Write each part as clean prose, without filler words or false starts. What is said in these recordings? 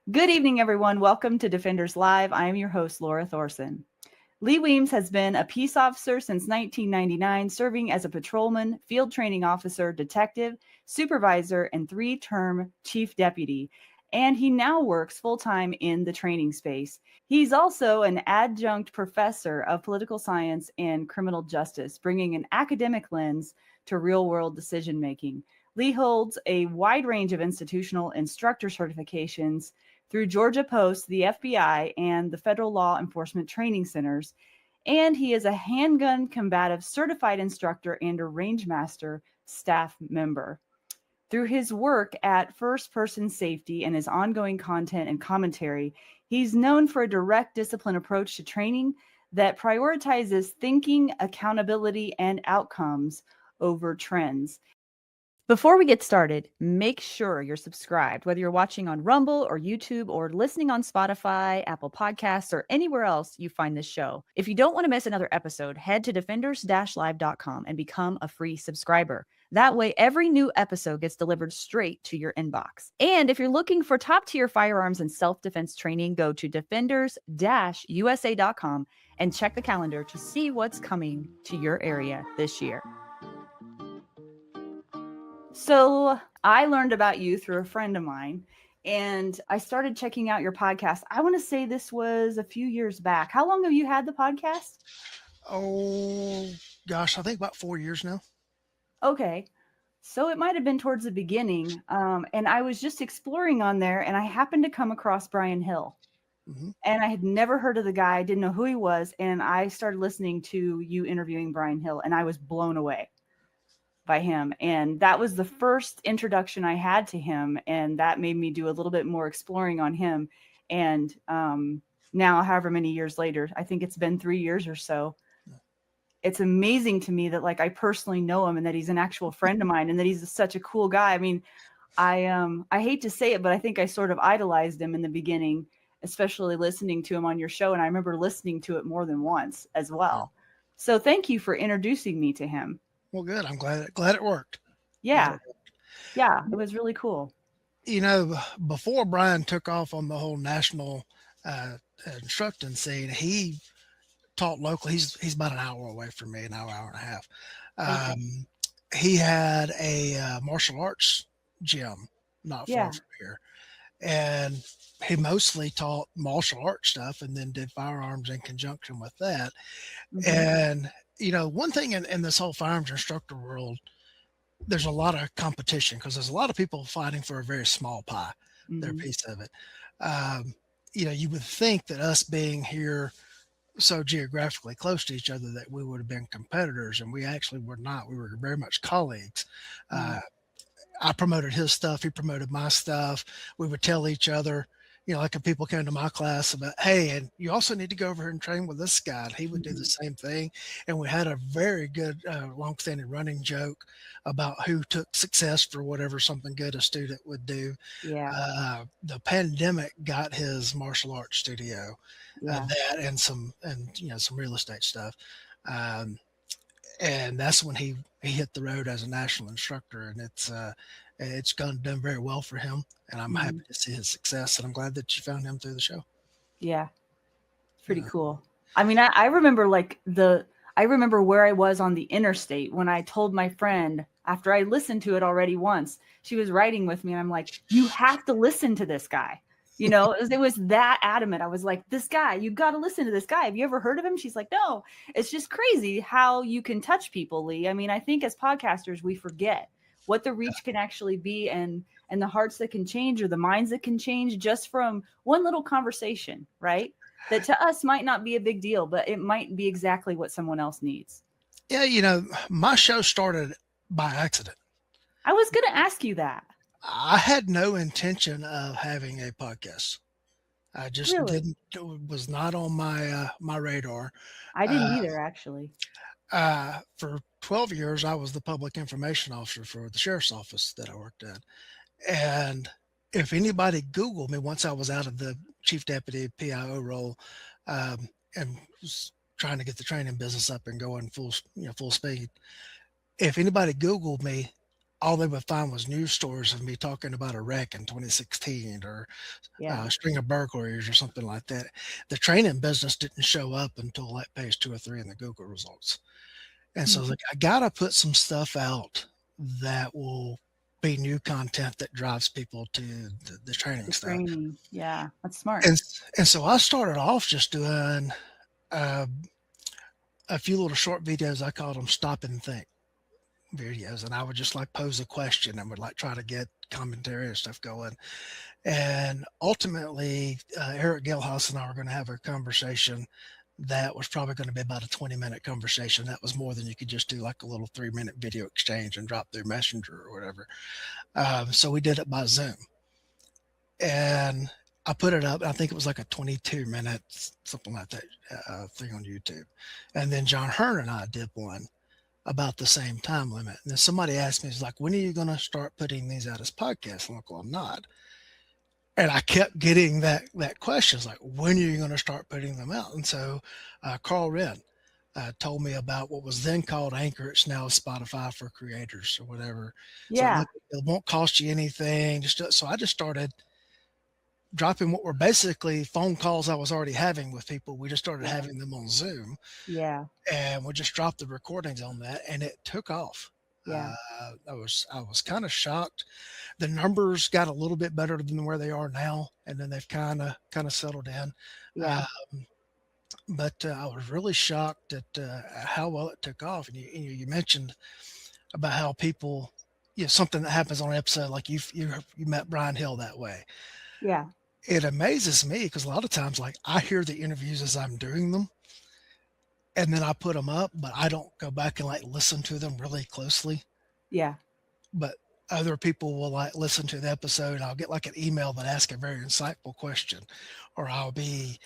Good evening, everyone. Welcome to Defenders Live. I am your host, Lora Thorson. Lee Weems has been a peace officer since 1999, serving as a patrolman, field training officer, detective, supervisor, and three-term chief deputy. And he now works full-time in the training space. He's also an adjunct professor of political science and criminal justice, bringing an academic lens to real-world decision-making. Lee holds a wide range of institutional instructor certifications through Georgia Post, the FBI, and the Federal Law Enforcement Training Centers. And he is a handgun combative certified instructor and a range master staff member. Through his work at First Person Safety and his ongoing content and commentary, he's known for a direct discipline approach to training that prioritizes thinking, accountability, and outcomes over trends. Before we get started, make sure you're subscribed, whether you're watching on Rumble or YouTube or listening on Spotify, Apple Podcasts, or anywhere else you find this show. If you don't want to miss another episode, head to defenders-live.com and become a free subscriber. That way, every new episode gets delivered straight to your inbox. And if you're looking for top-tier firearms and self-defense training, go to defenders-usa.com and check the calendar to see what's coming to your area this year. So I learned about you through a friend of mine, and I started checking out your podcast. I want to say this was a few years back. How long have you had the podcast? Oh, gosh, I think about 4 years now. Okay. So it might have been towards the beginning. And I was just exploring on there, and I happened to come across Brian Hill. hmm And I had never heard of the guy, didn't know who he was. And I started listening to you interviewing Brian Hill, and I was blown away by him. And that was the first introduction I had to him. And that made me do a little bit more exploring on him. And now, however many years later, I think it's been 3 years or so, it's amazing to me that like I personally know him and that he's an actual friend of mine and that he's such a cool guy. I mean, I hate to say it, but I think I sort of idolized him in the beginning, especially listening to him on your show. And I remember listening to it more than once as Yeah. well. So thank you for introducing me to him. Well, good. I'm glad it worked. Glad Yeah. it worked. Yeah, it was really cool. You know, before Brian took off on the whole national uh, instructing scene, he taught locally. He's about an hour away from me, an hour and a half. Okay. He had a martial arts gym not far Yeah. from here, and he mostly taught martial arts stuff and then did firearms in conjunction with that. Mhm. And one thing in this whole firearms instructor world, there's a lot of competition because there's a lot of people fighting for a very small pie, their Mhm. piece of it. Um, you would think that us being here so geographically close to each other that we would have been competitors, and we actually were not. We were very much colleagues. Mm. Uh, I promoted his stuff, he promoted my stuff. We would tell each other, like if people came to my class about, hey, and you also need to go over here and train with this guy. And he would do the Mhm. same thing. And we had a very good, long-standing running joke about who took success for whatever something good a student would do. Yeah. The pandemic got his martial arts studio, Yeah. that and some real estate stuff. Um, and that's when he hit the road as a national instructor, and it's done very well for him, and I'm happy Mhm. to see his success, and I'm glad that you found him through the show. Yeah. It's pretty Yeah. cool. I mean, I remember I remember where I was on the interstate when I told my friend after I listened to it already once. She was riding with me and I'm like, "You have to listen to this guy." It was that adamant. I was like, "This guy, you got to listen to this guy. Have you ever heard of him?" She's like, "No." It's just crazy how you can touch people, Lee. I mean, I think as podcasters we forget what the reach can actually be and the hearts that can change or the minds that can change just from one little conversation, right? That to us might not be a big deal, but it might be exactly what someone else needs. Yeah, my show started by accident. I was going to ask you that. I had no intention of having a podcast. I just Really? didn't. It was not on my radar. I didn't Uh, either, actually. for 12 years, I was the public information officer for the sheriff's office that I worked at. And if anybody Googled me once I was out of the chief deputy PIO role, and was trying to get the training business up and going full speed, if anybody Googled me, all they would find was news stories of me talking about a wreck in 2016 or Yeah. a string of burglaries or something like that. The training business didn't show up until like page 2 or 3 in the Google results. And so Hmm. like, I gotta put some stuff out that will be new content that drives people to the training The stuff. training. Yeah. That's smart. And so I started off just doing uh, a few little short videos. I called them stop and think videos, and I would just like pose a question and would like try to get commentary and stuff going. And ultimately, Eric Gilhouse and I were going to have a conversation that was probably going to be about a 20-minute conversation. That was more than you could just do like a little 3-minute video exchange and drop through Messenger or whatever. So we did it by Zoom. And I put it up. I think it was like a 22-minute, something like that, thing on YouTube. And then John Hearn and I did one about the same time limit. And then somebody asked me, "It's like, when are you going to start putting these out as podcasts?" I'm like, "Well, I'm not." And I kept getting that question. It's like, when are you going to start putting them out? And so Carl Wren told me about what was then called Anchor. It's now Spotify for creators or whatever. So Yeah. it won't cost you anything. So I just started dropping what were basically phone calls I was already having with people. We just started Yeah. having them on Zoom, Yeah. and we just dropped the recordings on that, and it took off. Yeah. I was kind of shocked. The numbers got a little bit better than where they are now, and then they've kind of settled in. Yeah. But I was really shocked at how well it took off. And you mentioned about how people, something that happens on an episode, like you met Brian Hill that way. Yeah. It amazes me because a lot of times, like, I hear the interviews as I'm doing them, and then I put them up, but I don't go back and like listen to them really closely. Yeah. But other people will like listen to the episode. I'll get like an email that asks a very insightful question, or I'll be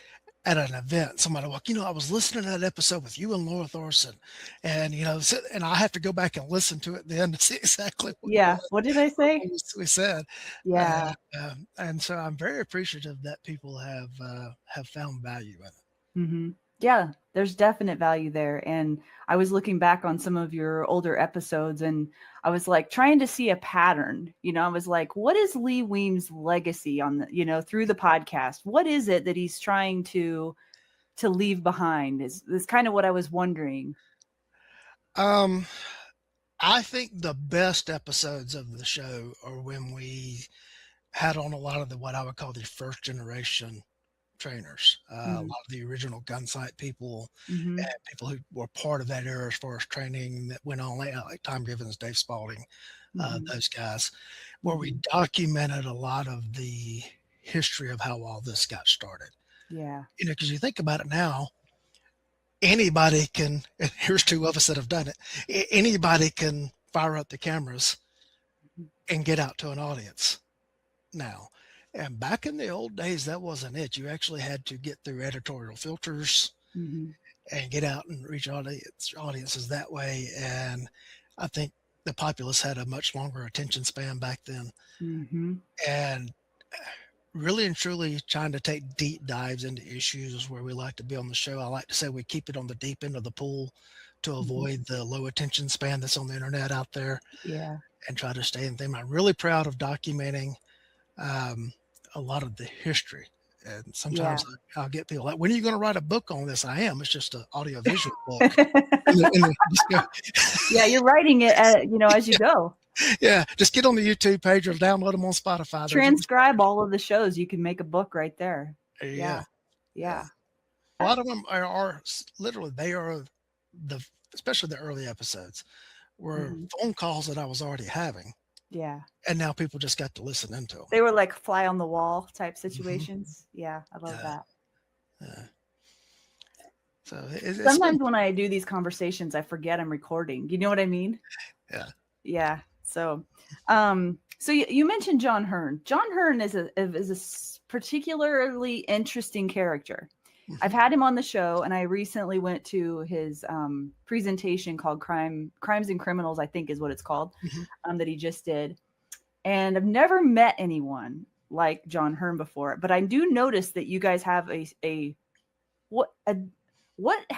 at an event. Somebody will, I was listening to that episode with you and Lora Thorson, and and I have to go back and listen to it then to see exactly what it Yeah. was What did I say? we said. Yeah. And so I'm very appreciative that people have found value in it. Mm-hmm. Yeah, there's definite value there. And I was looking back on some of your older episodes and I was like trying to see a pattern. I was like, what is Lee Weems' legacy on the, through the podcast? What is it that he's trying to leave behind? Is kind of what I was wondering. Um, I think the best episodes of the show are when we had on a lot of what I would call the first generation trainers, a lot of the original Gunsight people, Mm-hmm. and people who were part of that era as far as training that went on, like Tom Givens, Dave Spalding, Mm-hmm. those guys, where we documented a lot of the history of how all this got started. Yeah. Because you think about it now, anybody can, and here's two of us that have done it, anybody can fire up the cameras and get out to an audience now. And back in the old days, that wasn't it. You actually had to get through editorial filters and get out and reach audiences that way. And I think the populace had a much longer attention span back then. Mm-hmm. And really and truly trying to take deep dives into issues where we like to be on the show. I like to say we keep it on the deep end of the pool to avoid the low attention span that's on the internet out there. Yeah. And try to stay in theme. I'm really proud of documenting a lot of the history. And sometimes I'll get people like, when are you going to write a book on this? I am. It's just an audio visual book. Yeah, you're writing it as you go. Yeah, just get on the YouTube page or download them on Spotify. Transcribe all of the shows. You can make a book right there. Yeah. Yeah. A lot of them are literally, they are especially the early episodes were phone calls that I was already having. Yeah. And now people just got to listen into them. They were like fly on the wall type situations. Yeah, I love that. Yeah. So sometimes when I do these conversations, I forget I'm recording. You know what I mean? Yeah. Yeah. So, so you mentioned John Hearn. John Hearn is a particularly interesting character. I've had him on the show, and I recently went to his presentation called Crimes and Criminals, I think is what it's called, that he just did. And I've never met anyone like John Hearn before, but I do notice that you guys have how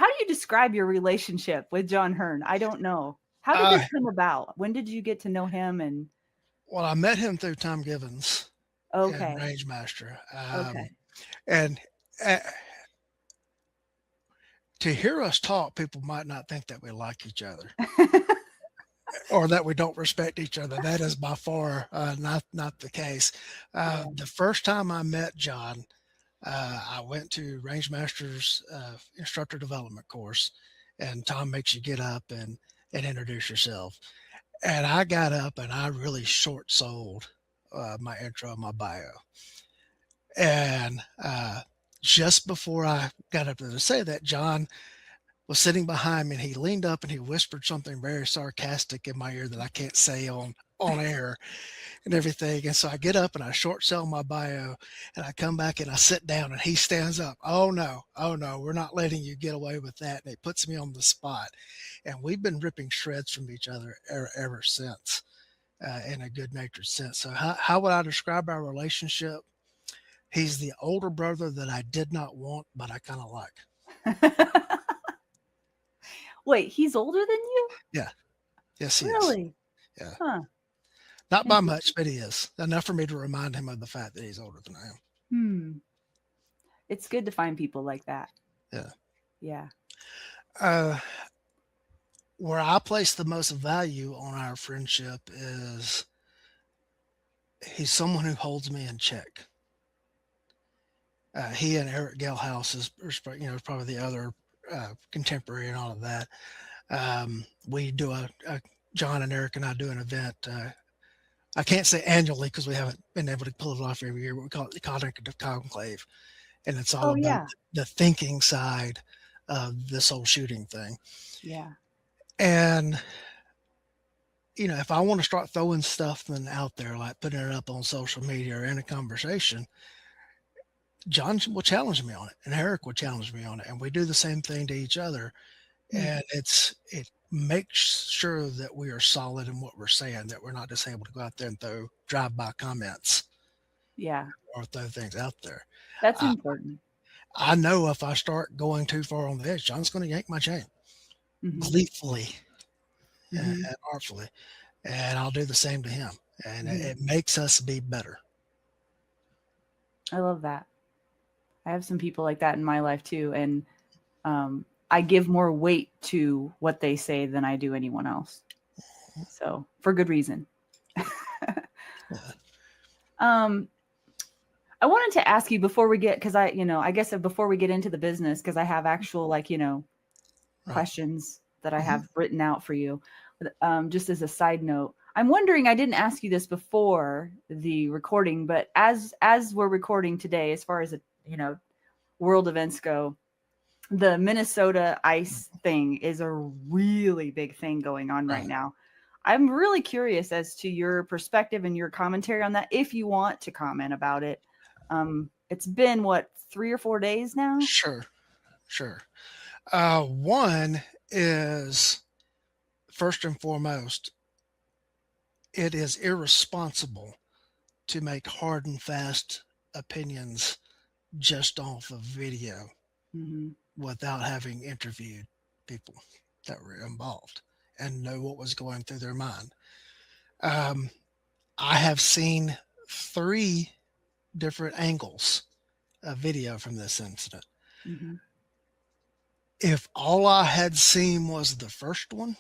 do you describe your relationship with John Hearn? I don't know. How did this I come about? When did you get to know him? And Well, I met him through Tom Givens and okay, Rangemaster, okay. and uh, to hear us talk, people might not think that we like each other or that we don't respect each other. That is by far not the case. Yeah. The first time I met John, I went to Rangemaster's instructor development course, and Tom makes you get up and introduce yourself. And I got up and I really short sold my intro, my bio. And just before I got up there to say that, John was sitting behind me and he leaned up and he whispered something very sarcastic in my ear that I can't say on air and everything. And so I get up and I short sell my bio and I come back and I sit down and he stands up. Oh no, we're not letting you get away with that. And he puts me on the spot. And we've been ripping shreds from each other ever since, in a good natured sense. So how would I describe our relationship? He's the older brother that I did not want, but I kind of like. Wait, he's older than you? Yeah. Yes, he is. Really? Yeah. Huh. Not by Interesting. much, but he is. Enough for me to remind him of the fact that he's older than I am. Hmm. It's good to find people like that. Yeah. Yeah. Uh, where I place the most value on our friendship is he's someone who holds me in check. He and Eric Gelhaus is probably the other contemporary and all of that. We do John and Eric and I do an event. I can't say annually because we haven't been able to pull it off every year, but we call it the Cognitive Conclave. And it's all Oh about yeah. the thinking side of this whole shooting thing. Yeah. And, if I want to start throwing stuff out there, like putting it up on social media or in a conversation, John will challenge me on it and Eric will challenge me on it. And we do the same thing to each other. Hmm. And it makes sure that we are solid in what we're saying, that we're not just able to go out there and throw drive-by comments Yeah. or throw things out there. That's I, important. I know if I start going too far on the edge, John's going to yank my chain Hmm. gleefully and Hmm. artfully, and I'll do the same to him. And Hmm. it makes us be better. I love that. I have some people like that in my life too, and I give more weight to what they say than I do anyone else. So for good reason. um, I wanted to ask you before we get, because I guess before we get into the business, because I have actual Right. questions that I Hmm. have written out for you. But, just as a side note, I'm wondering. I didn't ask you this before the recording, but as we're recording today, as far as world events go, the Minnesota ice thing is a really big thing going on right Right. now. I'm really curious as to your perspective and your commentary on that, if you want to comment about it. It's been what, 3 or 4 days now? Sure. Sure. One is first and foremost, it is irresponsible to make hard and fast opinions just off of video Hmm. without having interviewed people that were involved and know what was going through their mind. Um, I have seen 3 different angles of video from this incident. Hmm. If all I had seen was the first one,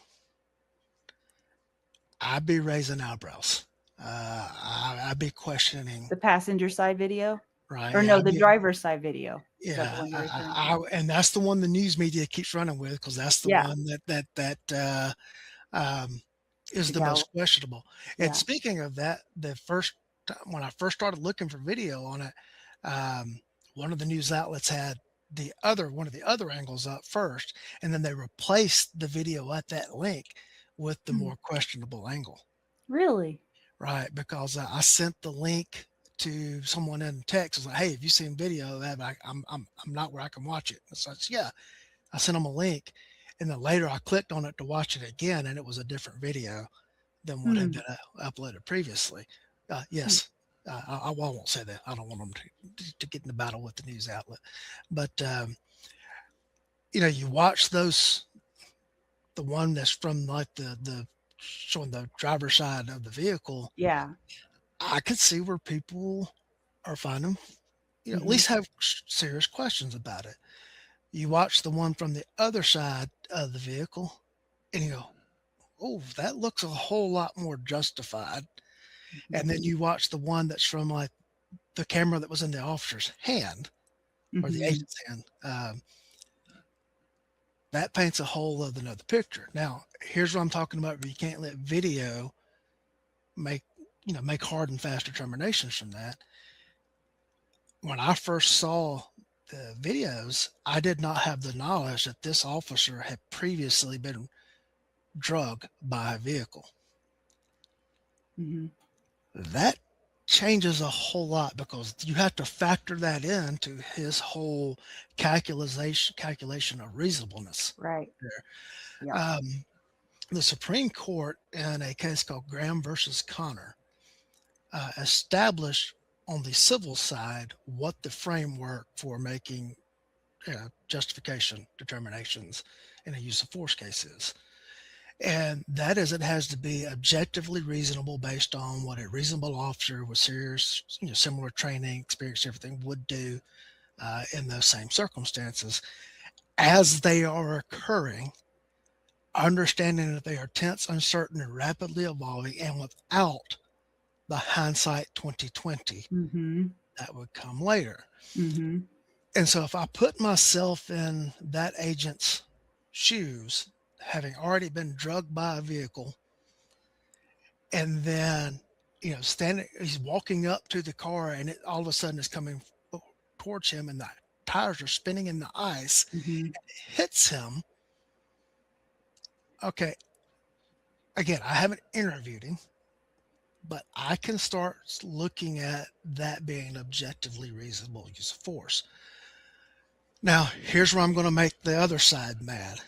I'd be raising eyebrows. I'd be questioning, The passenger side video, right? or Yeah, no, I'd the be, driver's side video. Is that the yeah, one you're referring to? and that's the one the news media keeps running with because that's the Yeah, one that um, is the the gal. most questionable. And Yeah. speaking of that, the first time when I first started looking for video on it, um, one of the news outlets had one of the other angles up first, and then they replaced the video at that link with the Hmm. more questionable angle, Really? right? Because I sent the link to someone in Texas, like, "Hey, have you seen video of that? I'm not where I can watch it." So I said, "Yeah." I sent them a link, and then later I clicked on it to watch it again, and it was a different video than what had Hmm. been uploaded previously. Hmm. Yes, I won't say that. I don't want them to get in the battle with the news outlet. But you watch those the one that's from like the showing the driver's side of the vehicle, Yeah. I could see where people are finding, at Hmm. least have serious questions about it. You watch the one from the other side of the vehicle and you go, oh, that looks a whole lot more justified. Hmm. And then you watch the one that's from like the camera that was in the officer's hand or the Hmm. agent's hand. That paints a whole other another picture. Now, here's what I'm talking about. Where you can't let video make make hard and fast determinations from that. When I first saw the videos, I did not have the knowledge that this officer had previously been drugged by a vehicle. Hmm. That changes a whole lot because you have to factor that into his whole calculation of reasonableness Right. there. Yeah. Um, the Supreme Court in a case called Graham versus Connor established on the civil side what the framework for making justification determinations in a use of force case is. And that is, it has to be objectively reasonable based on what a reasonable officer with serious, similar training, experience, everything would do in those same circumstances as they are occurring, understanding that they are tense, uncertain, and rapidly evolving, and without the hindsight 2020 Hmm. that would come later. Hmm. And so if I put myself in that agent's shoes, having already been drugged by a vehicle, and then, standing, he's walking up to the car and it all of a sudden is coming towards him and the tires are spinning in the ice, Hmm. hits him. Okay. Again, I haven't interviewed him, but I can start looking at that being objectively reasonable use of force. Now, here's where I'm going to make the other side mad.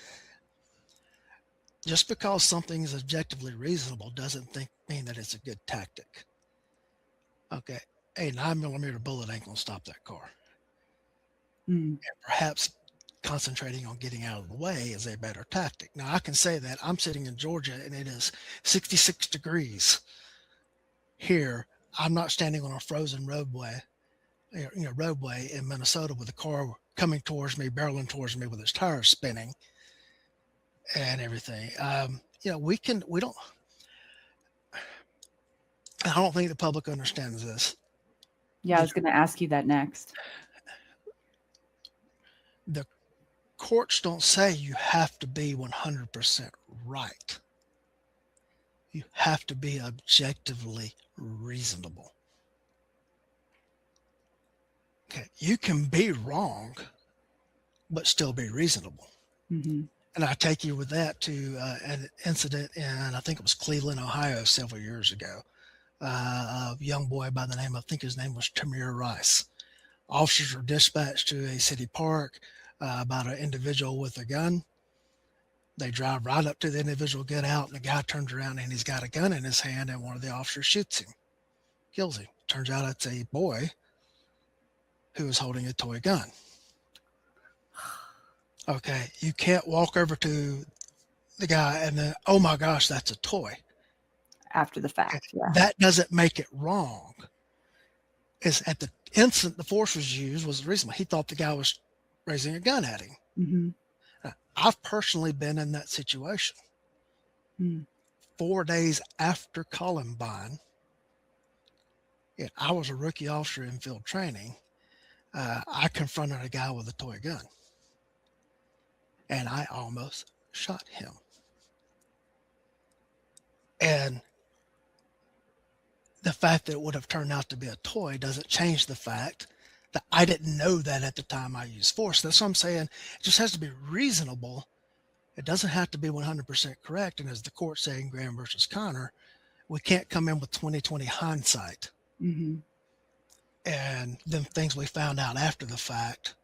Just because something is objectively reasonable doesn't mean that it's a good tactic. Okay, a 9mm bullet ain't going to stop that car. Mm. And perhaps concentrating on getting out of the way is a better tactic. Now, I can say that I'm sitting in Georgia and it is 66 degrees here. I'm not standing on a frozen roadway, roadway in Minnesota with a car coming towards me, barreling towards me with its tires spinning and everything. We don't, I don't think the public understands this. Yeah, I The, was going to ask you that next. the courts don't say you have to be 100% right. You have to be objectively reasonable. Okay, you can be wrong, but still be reasonable. Hmm. And I take you with that to an incident in, I think it was Cleveland, Ohio, several years ago. A young boy by the name, I think his name was Tamir Rice. Officers were dispatched to a city park about an individual with a gun. They drive right up to the individual, get out, and the guy turns around and he's got a gun in his hand, and one of the officers shoots him, kills him. Turns out it's a boy who was holding a toy gun. Okay, you can't walk over to the guy and then, oh my gosh, that's a toy. After the Okay, fact. Yeah. that doesn't make it wrong. Is at the instant the force was used was reasonable. He thought the guy was raising a gun at him. Hmm. I've personally been in that situation. Mm. 4 days after Columbine, I was a rookie officer in field training. I confronted a guy with a toy gun, and I almost shot him. And the fact that it would have turned out to be a toy doesn't change the fact that I didn't know that at the time I used force. That's what I'm saying. It just has to be reasonable. It doesn't have to be 100% correct. And as the court saying Graham versus Connor, we can't come in with 2020 hindsight. Hmm. And then things we found out after the fact,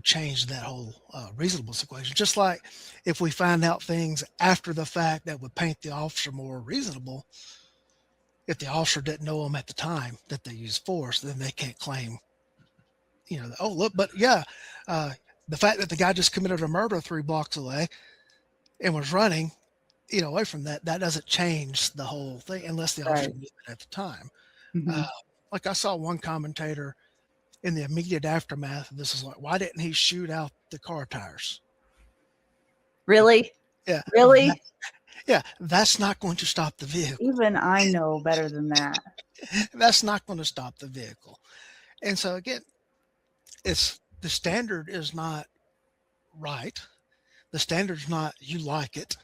changed that whole reasonableness equation. Just like if we find out things after the fact that would paint the officer more reasonable, if the officer didn't know them at the time that they used force, then they can't claim, oh, look, but yeah, the fact that the guy just committed a murder 3 blocks away, and was running, away from that, that doesn't change the whole thing unless the officer Right. knew it at the time. Hmm. Uh, like I saw one commentator in the immediate aftermath of this is like, why didn't he shoot out the car tires? Really? Yeah, Really? yeah, that's not going to stop the vehicle. Even I know better than that. That's not going to stop the vehicle. And so again, it's the standard is not right. The standard's not you like it.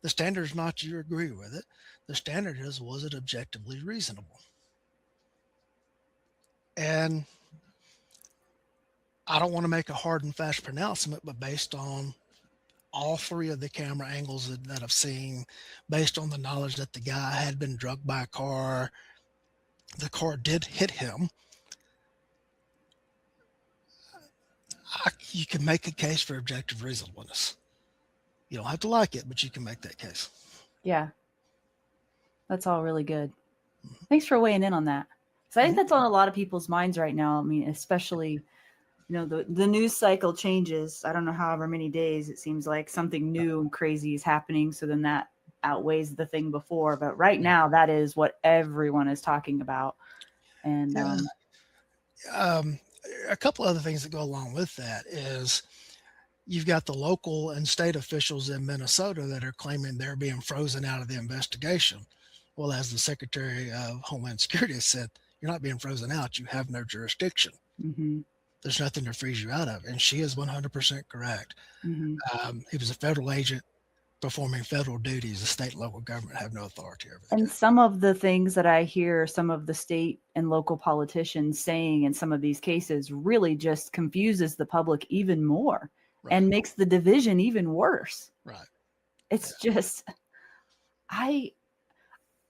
The standard is not you agree with it. The standard is was it objectively reasonable? And I don't want to make a hard and fast pronouncement, but based on all three of the camera angles that I've seen, based on the knowledge that the guy had been drugged by a car, the car did hit him. You can make a case for objective reasonableness. You don't have to like it, but you can make that case. Yeah, that's all really good. Thanks for weighing in on that. So I think that's on a lot of people's minds right now. I mean, especially, the news cycle changes. I don't know, however many days it seems like something new and crazy is happening. So then that outweighs the thing before. But right now, that is what everyone is talking about. And Yeah. A couple other things that go along with that is you've got the local and state officials in Minnesota that are claiming they're being frozen out of the investigation. Well, as the Secretary of Homeland Security has said, you're not being frozen out. You have no jurisdiction. mhm, There's nothing to freeze you out of. And she is 100% correct. mhm. He was a federal agent performing federal duties. The state and local government have no authority over the And guy. some of the things that I hear some of the state and local politicians saying in some of these cases really just confuses the public even more Right. and makes the division even worse. Right. It's just, I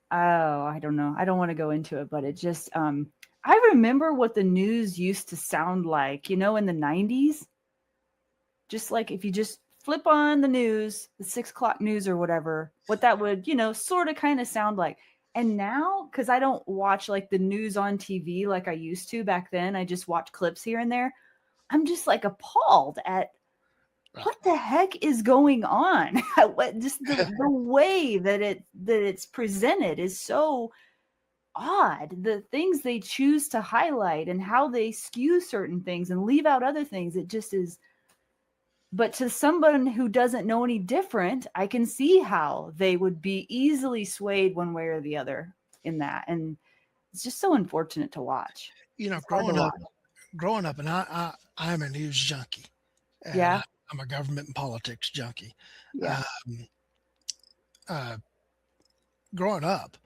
I don't know. I don't want to go into it, but it just I remember what the news used to sound like, in the 90s. Just like if you just flip on the news, the 6 o'clock news or whatever, what that would, sort of kind of sound like. And now, because I don't watch like the news on TV like I used to back then, I just watch clips here and there. I'm just like appalled at what the heck is going on? What just the way that it's presented is so odd. The things they choose to highlight and how they skew certain things and leave out other things, it just is. But to someone who doesn't know any different, I can see how they would be easily swayed one way or the other in that. And it's just so unfortunate to watch. It's hard to Growing up, and I'm a news junkie, and Yeah. I'm a government and politics junkie. Yeah. Um, uh, Growing up,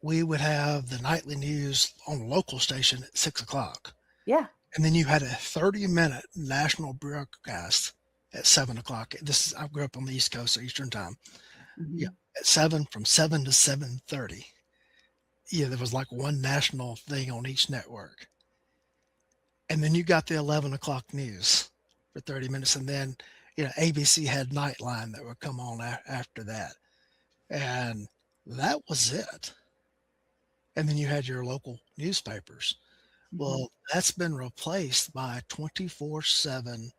we would have the nightly news on the local station at 6 o'clock. Yeah. And then you had a 30-minute national broadcast at 7 o'clock. I grew up on the East Coast, so Eastern time. Mhm. Yeah, from 7 to 7:30. Yeah, there was like one national thing on each network. And then you got the 11 o'clock news for 30 minutes. And then, ABC had Nightline that would come on after that. And that was it. And then you had your local newspapers. Mhm. Well, that's been replaced by 24/7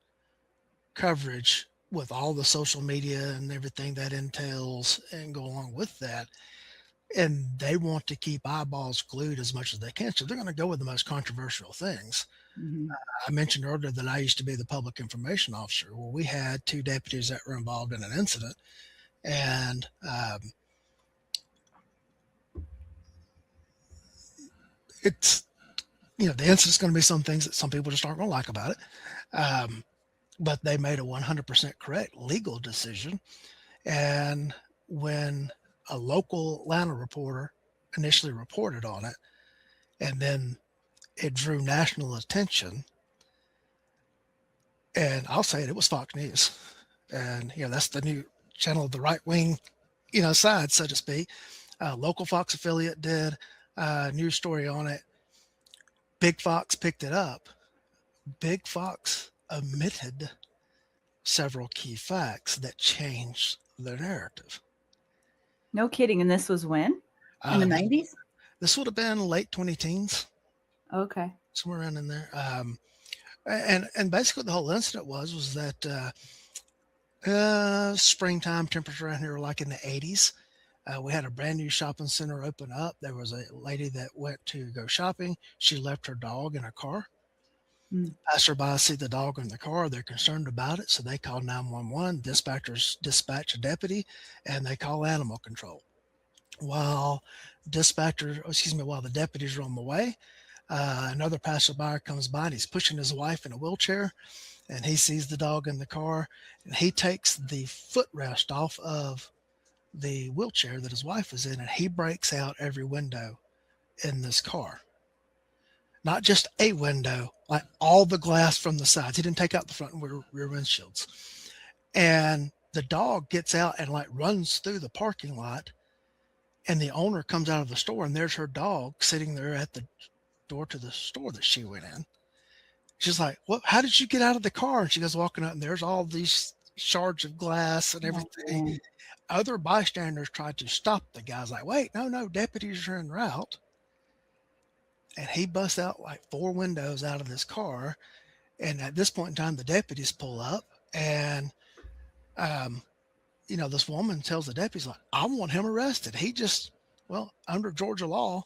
coverage with all the social media and everything that entails and go along with that. And they want to keep eyeballs glued as much as they can. So they're going to go with the most controversial things. Mhm. I mentioned earlier that I used to be the public information officer. Well, we had two deputies that were involved in an incident. And it's, the incident's going to be some things that some people just aren't going to like about it. But they made a 100% correct legal decision. And when a local Atlanta reporter initially reported on it, and then it drew national attention, and I'll say it was Fox News. And, that's the new channel of the right wing, side, so to speak. Local Fox affiliate did a news story on it. Big Fox picked it up. Big Fox omitted several key facts that changed the narrative. No kidding. And this was when? In the 90s? This would have been late 2010s, Okay. somewhere around in there. And basically the whole incident was that Springtime temperature around here were like in the 80s. We had a brand new shopping center open up. There was a lady that went to go shopping. She left her dog in a car. Mm. Passerby see the dog in the car. They're concerned about it, so they call 911. Dispatchers dispatch a deputy, and they call animal control. While while the deputies are on the way, another passerby comes by and he's pushing his wife in a wheelchair, and he sees the dog in the car, and he takes the footrest off of the wheelchair that his wife was in, and he breaks out every window in this car. Not just a window, like all the glass from the sides. He didn't take out the front and rear windshields. And the dog gets out and like runs through the parking lot. And the owner comes out of the store, and there's her dog sitting there at the door to the store that she went in. She's like, "What? How did you get out of the car?" And she goes walking out, and there's all these shards of glass and Oh, everything. man. Other bystanders tried to stop the guys, like, "Wait, no, no, deputies are en route." And he busts out like four windows out of this car. And at this point in time, the deputies pull up, and um, this woman tells the deputies, like, "I want him arrested. He just, well, under Georgia law,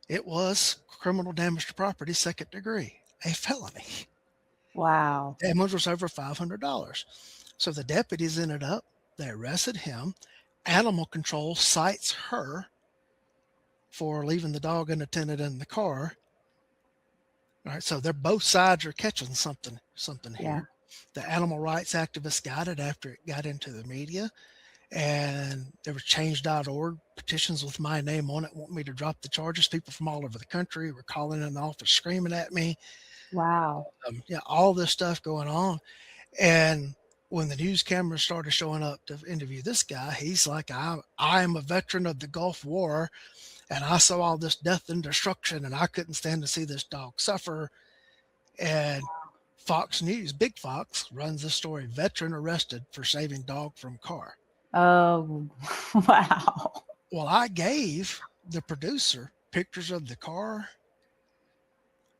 it was criminal damage to property, second degree, a felony. Wow. Damage was over $500. So the deputies ended up, they arrested him. Animal control cites her for leaving the dog unattended in the car. All right, so they're both sides are catching something Yeah. here. The animal rights activists got it after it got into the media, and there was change.org petitions with my name on it, want me to drop the charges. People from all over the country were calling in the office screaming at me. Wow. Yeah, all this stuff going on. And when the news cameras started showing up to interview this guy, he's like, I am a veteran of the Gulf War, and I saw all this death and destruction, and I couldn't stand to see this dog suffer. And Fox News, Big Fox, runs this story: veteran arrested for saving dog from car. Oh, wow. Well, I gave the producer pictures of the car.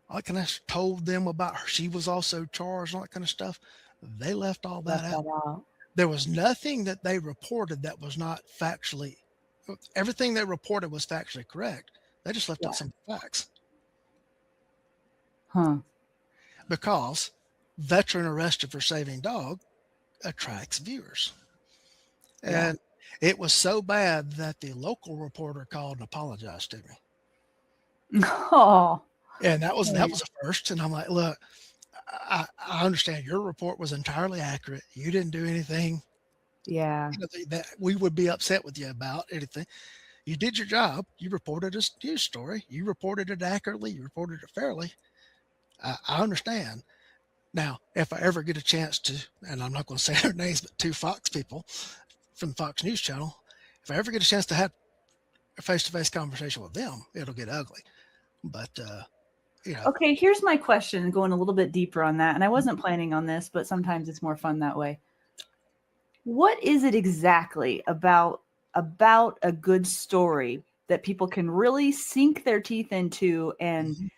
I kind of told them about her. She was also charged, all that kind of stuff. They left all that Left out. that out. There was nothing that they reported that was not factually, everything they reported was factually correct. They just left Yeah. out some facts Huh. because veteran arrested for saving dog attracts viewers. Yeah. And it was so bad that the local reporter called and apologized to me. Oh, And that was man. a first. And I'm like, look, I understand your report was entirely accurate. You didn't do anything Yeah. that we would be upset with you about anything. You did your job. You reported a news story. You reported it accurately. You reported it fairly. I understand. Now, if I ever get a chance to, and I'm not going to say their names, but two Fox people from the Fox News Channel, if I ever get a chance to have a face-to-face conversation with them, it'll get ugly. But Okay, here's my question, going a little bit deeper on that. And I wasn't planning on this, but sometimes it's more fun that way. What is it exactly about a good story that people can really sink their teeth into and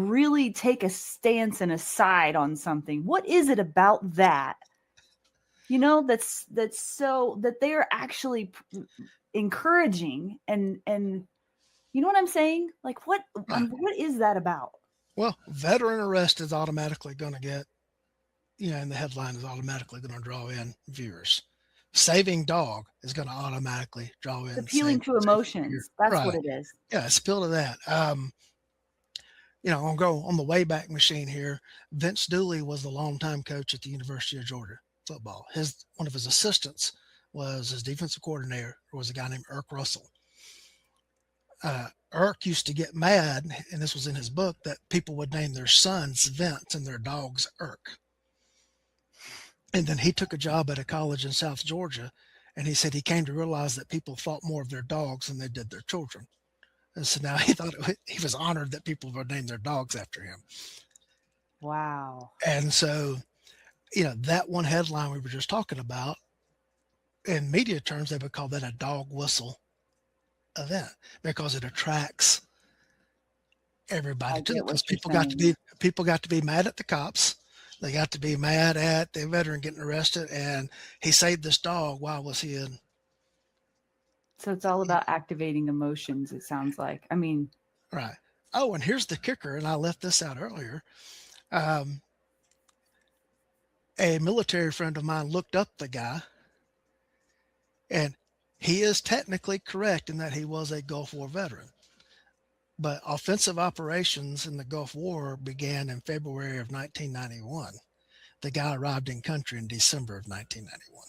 really take a stance and a side on something? What is it about that? That's so that they're actually encouraging and you know what I'm saying? Like what is that about? well, veteran arrest is automatically going to get, and the headline is automatically going to draw in viewers. Saving dog is going to automatically draw in Appealing to safety viewers. emotions. That's what Right. it is. Yeah, it's appeal to that. I'm going to go on the Wayback Machine here. Vince Dooley was the longtime coach at the University of Georgia football. One of his assistants was his defensive coordinator, was a guy named Irk Russell. Irk used to get mad, and this was in his book, that people would name their sons Vince and their dogs Irk. And then he took a job at a college in South Georgia, and he said he came to realize that people thought more of their dogs than they did their children. And so now he thought he was honored that people would name their dogs after him. Wow. And so, that one headline we were just talking about, in media terms, they would call that a dog whistle event because it attracts everybody I to get it. Because what you're saying. people got to be mad at the cops. They got to be mad at the veteran getting arrested, and he saved this dog. Why was he in? So it's all about activating emotions, it sounds like. I mean, Right. Oh, and here's the kicker, and I left this out earlier. Um, a military friend of mine looked up the guy, and he is technically correct in that he was a Gulf War veteran. But offensive operations in the Gulf War began in February of 1991. The guy arrived in country in December of 1991.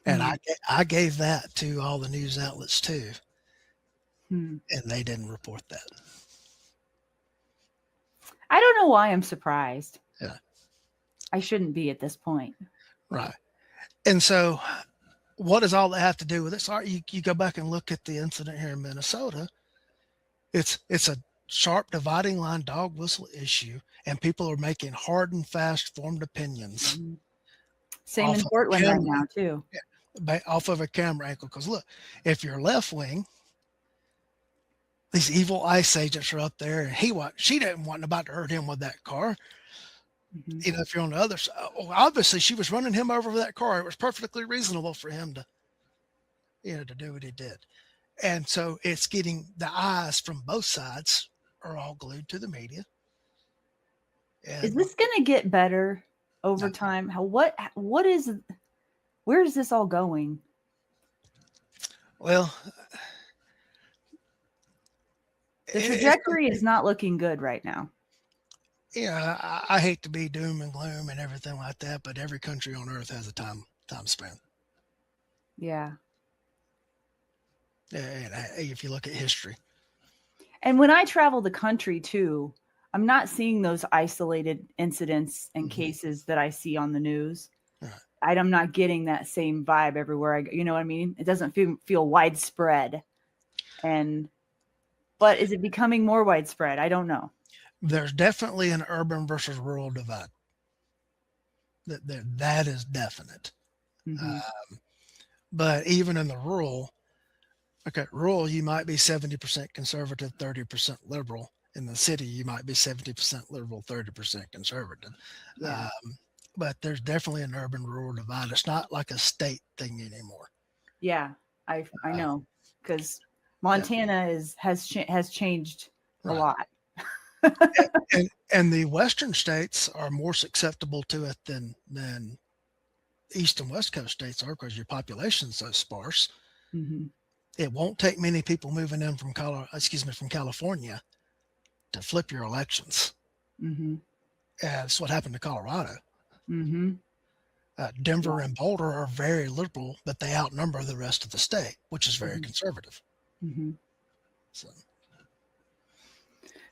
And hmm, I gave that to all the news outlets too, hmm. and they didn't report that. I don't know why I'm surprised. Yeah, I shouldn't be at this point. right. And so, what does all that have to do with it? So you go back and look at the incident here in Minnesota. It's a sharp dividing line dog whistle issue, and people are making hard and fast formed opinions Mhm. Same off in of a Portland right camera, now, too. off of a camera angle. Because look, if you're left wing, these evil ICE agents are up there, and she didn't want nobody to hurt him with that car. Hmm. You know, if you're on the other side, obviously she was running him over with that car. It was perfectly reasonable for him to, to do what he did. And so it's getting the eyes from both sides are all glued to the media. Is And this going to get better over no, time? What is, where is this all going? well, The it's trajectory is not looking good right now. I hate to be doom and gloom and everything like that, but every country on earth has a time span. Yeah. And if you look at history, And when I travel the country too, I'm not seeing those isolated incidents and hmm cases that I see on the news. right. I'm not getting that same vibe everywhere I go. You know what I mean? It doesn't feel widespread. And but is it becoming more widespread? I don't know. There's definitely an urban versus rural divide. That is definite. Hmm. But even in the rural, okay, rural, you might be 70% conservative, 30% liberal. In the city, you might be 70% liberal, 30% conservative. Yeah. Um, but there's definitely an urban rural divide. It's not like a state thing anymore. Yeah. I Uh, know because yeah, Montana has changed a right. lot. And the western states are more susceptible to it than east and west coast states are because your population's so sparse. Hmm. It won't take many people moving in from from California to flip your elections. Hmm. That's what happened to Colorado. Hmm. Denver Yeah. and Boulder are very liberal, but they outnumber the rest of the state, which is very Hmm. conservative. Hmm. So,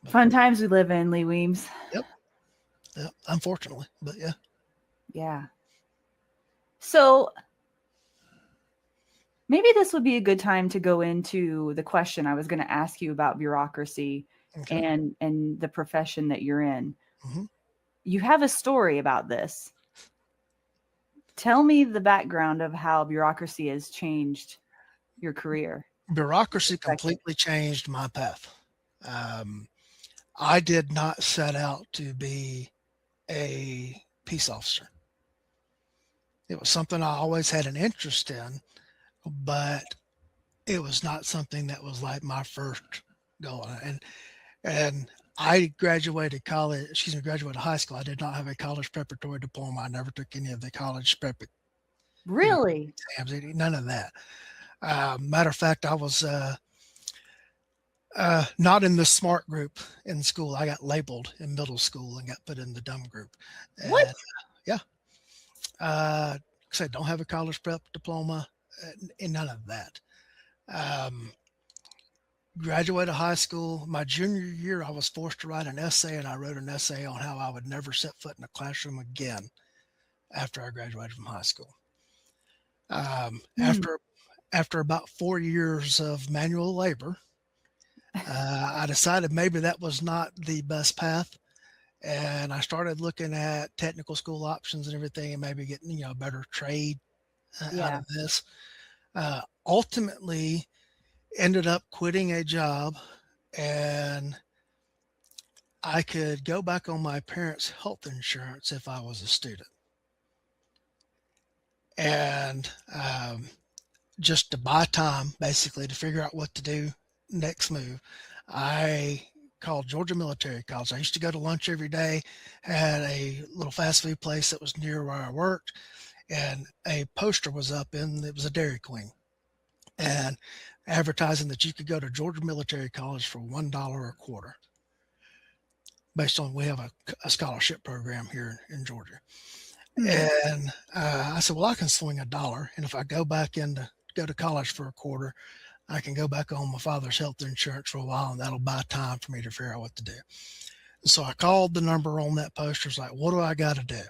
but Fun times we live in, Lee Weems. yep, yep, unfortunately, but yeah. Yeah. So maybe this would be a good time to go into the question I was going to ask you about bureaucracy Okay. and the profession that you're in. hmm You have a story about this. Tell me the background of how bureaucracy has changed your career, your Bureaucracy perspective. completely changed my path. Um, I did not set out to be a peace officer. It was something I always had an interest in, but it was not something that was like my first goal. And I graduated high school. I did not have a college preparatory diploma. I never took any of the college prep, Really? exams, none of that. Matter of fact, I was not in the smart group in school. I got labeled in middle school and got put in the dumb group. What? And yeah, like I said, don't have a college prep diploma, and none of that. Um, Graduated high school. My junior year, I was forced to write an essay, and I wrote an essay on how I would never set foot in a classroom again after I graduated from high school. Um, Hmm. after after about 4 years of manual labor, I decided maybe that was not the best path, and I started looking at technical school options and everything, and maybe getting a better trade out Yeah. of this. Ultimately, ended up quitting a job and I could go back on my parents' health insurance if I was a student. And just to buy time, basically, to figure out what to do next move, I called Georgia Military College. I used to go to lunch every day, had a little fast food place that was near where I worked, and a poster was up in it was a Dairy Queen and advertising that you could go to Georgia Military College for $1 a quarter based on we have a scholarship program here in Georgia. Hmm. And I said, well, I can swing $1. And if I go to college for a quarter, I can go back on my father's health insurance for a while and that'll buy time for me to figure out what to do. And so I called the number on that poster. It's like, what do I got to do?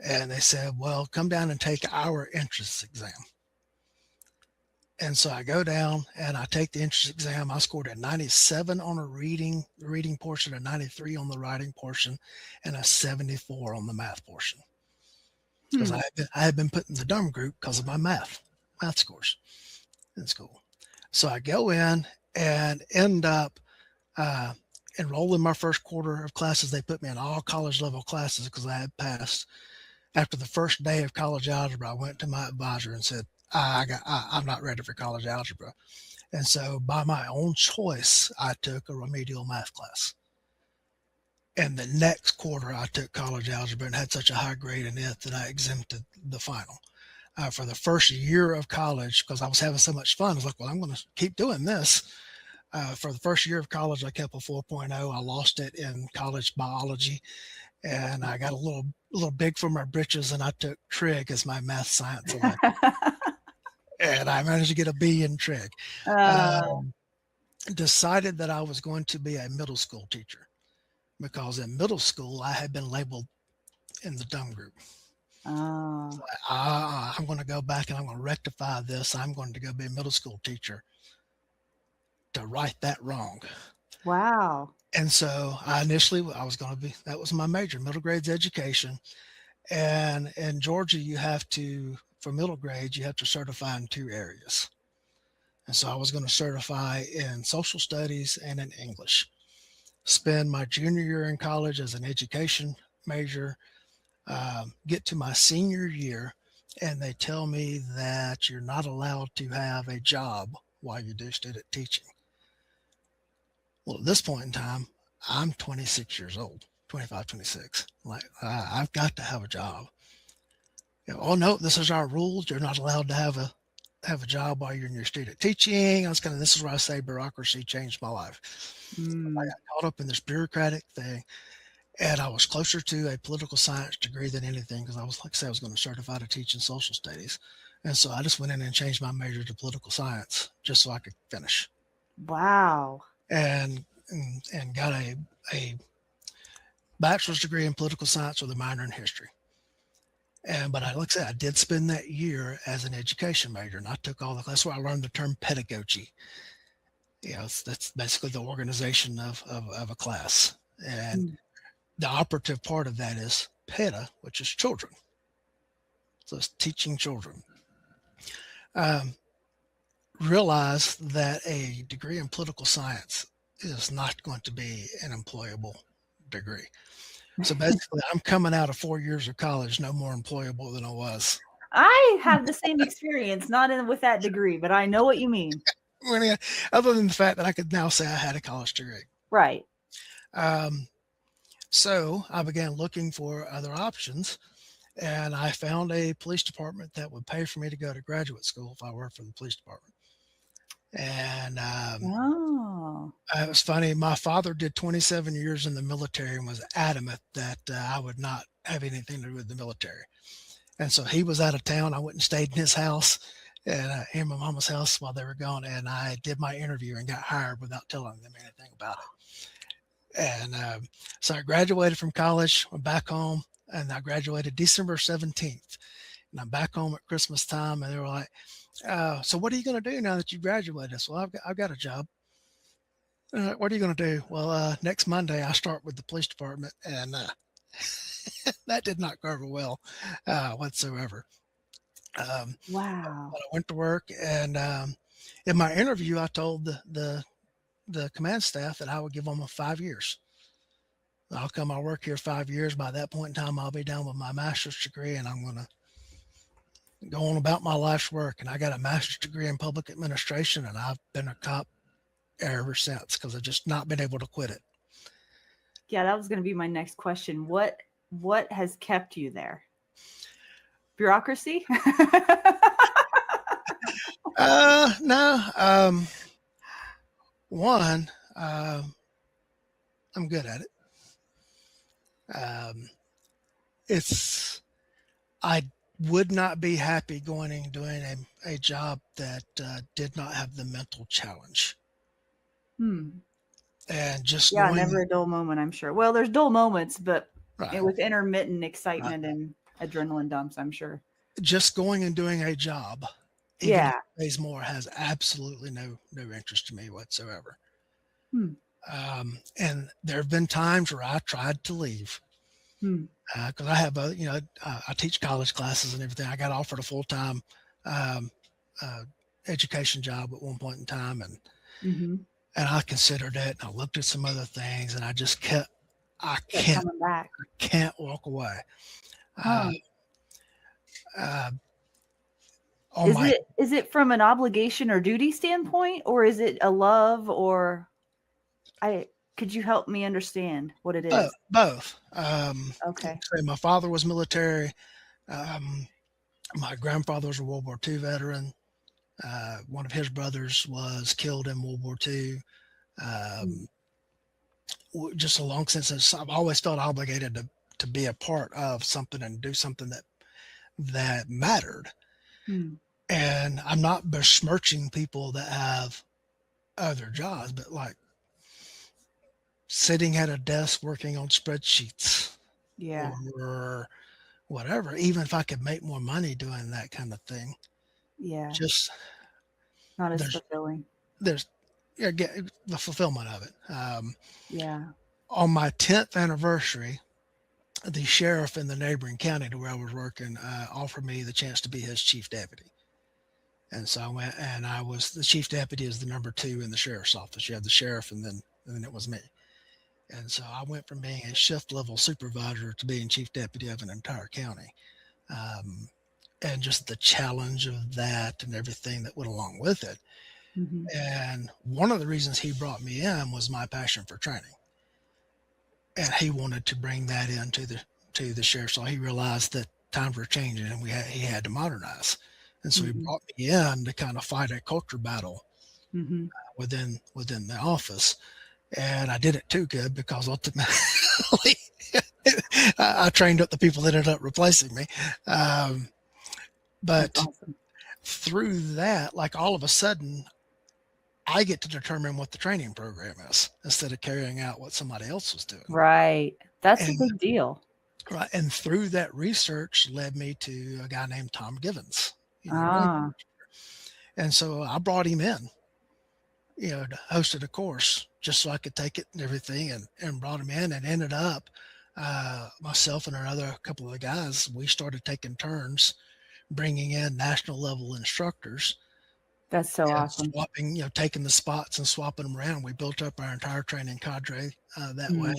And they said, well, come down and take our entrance exam. And so I go down and I take the entrance exam. I scored a 97 on the reading portion, a 93 on the writing portion, and a 74 on the math portion. Because Hmm. I had been put in the dumb group because of my math scores in school. So I go in and end up enrolled in my first quarter of classes. They put me in all college level classes because I had passed. After the first day of college algebra, I went to my advisor and said, I'm not ready for college algebra. And so by my own choice, I took a remedial math class. And the next quarter, I took college algebra and had such a high grade in it that I exempted the final. For the first year of college, because I was having so much fun, I was like, well, I'm going to keep doing this. For the first year of college, I kept a 4.0. I lost it in college biology, and I got a little big for my britches, and I took trig as my math science elective, and I managed to get a B in trig. uh, Um, Decided that I was going to be a middle school teacher because in middle school I had been labeled in the dumb group. uh, I'm going to go back and I'm going to rectify this. I'm going to go be a middle school teacher to right that wrong. wow. And so I was going to be, that was my major, middle grades education. And in Georgia, for middle grades, you have to certify in 2 areas. And so I was going to certify in social studies and in English. Spend my junior year in college as an education major, get to my senior year, and they tell me that you're not allowed to have a job while you do student teaching. Well, at this point in time, I'm 26 years old, 25, 26. Like, I've got to have a job. Oh no, this is our rules. You're not allowed to have a job while you're in your student teaching. This is where I say bureaucracy changed my life. I Hmm. got caught up in this bureaucratic thing, and I was closer to a political science degree than anything because like I said, I was going to certify to teach in social studies. And so I just went in and changed my major to political science just so I could finish. Wow. And got a bachelor's degree in political science with a minor in history. But like I said, I did spend that year as an education major, and I took all the class where I learned the term pedagogy. That's basically the organization of a class. And Hmm. the operative part of that is peda, which is children. So it's teaching children. Um, Realize that a degree in political science is not going to be an employable degree. So basically, I'm coming out of 4 years of college no more employable than I was. I have the same experience, not in with that degree, but I know what you mean. Other than the fact that I could now say I had a college degree. Right. Um, so I began looking for other options, and I found a police department that would pay for me to go to graduate school if I worked for the police department. And Oh. it was funny. My father did 27 years in the military and was adamant that I would not have anything to do with the military. And so he was out of town. I went and stayed in his house and in my mama's house while they were gone. And I did my interview and got hired without telling them anything about it. And so I graduated from college, went back home, and I graduated December 17th. And I'm back home at Christmas time, and they were like, so what are you going to do now that you graduated? So I've got a job. What are you going to do? Well, next Monday I start with the police department, and that did not go over well whatsoever. But Wow. I went to work, and in my interview, I told the the command staff that I would give them 5 years. I'll work here 5 years. By that point in time, I'll be done with my master's degree, and I'm going to go on about my life's work. And I got a master's degree in public administration, and I've been a cop ever since because I've just not been able to quit it. Yeah, that was going to be my next question. What has kept you there? Bureaucracy? No. One, I'm good at it. I would not be happy going and doing a job that did not have the mental challenge. And just yeah, going, never a dull moment, I'm sure. Well, there's dull moments, but right, with intermittent excitement and adrenaline dumps, I'm sure. just going and doing a job, even if it pays more, has absolutely no interest to me whatsoever. And there have been times where I tried to leave because I have I teach college classes and everything. I got offered a full-time education job at one point in time, and I considered it, and I looked at some other things, and I just kept coming back. I can't walk away. Is it from an obligation or duty standpoint, or is it a love, or could you help me understand what it is? Both. Okay. My father was military. My grandfather was a World War II veteran. One of his brothers was killed in World War II. Just a long sense, I've always felt obligated to be a part of something and do something that mattered. And I'm not besmirching people that have other jobs, but like sitting at a desk working on spreadsheets, or whatever, even if I could make more money doing that kind of thing, just not as fulfilling. There's the fulfillment of it. On my 10th anniversary, the sheriff in the neighboring county to where I was working offered me the chance to be his chief deputy. And so I went, and I was the chief deputy is the number 2 in the sheriff's office. You have the sheriff, and then it was me. And so I went from being a shift level supervisor to being chief deputy of an entire county. And just the challenge of that and everything that went along with it. And one of the reasons he brought me in was my passion for training. And he wanted to bring that into the sheriff's office. He realized that times were changing and he had to modernize. And so he brought me in to kind of fight a culture battle within the office. And I did it too good because ultimately I trained up the people that ended up replacing me. But awesome. Through that, like all of a sudden, I get to determine what the training program is instead of carrying out what somebody else was doing. Right. That's a big deal. Right. And through that research led me to a guy named Tom Givens. And so I brought him in, to hosted a course just so I could take it and everything, and brought him in, and ended up myself and another couple of the guys, we started taking turns bringing in national level instructors. That's so awesome. Swapping, taking the spots and swapping them around. We built up our entire training cadre that way.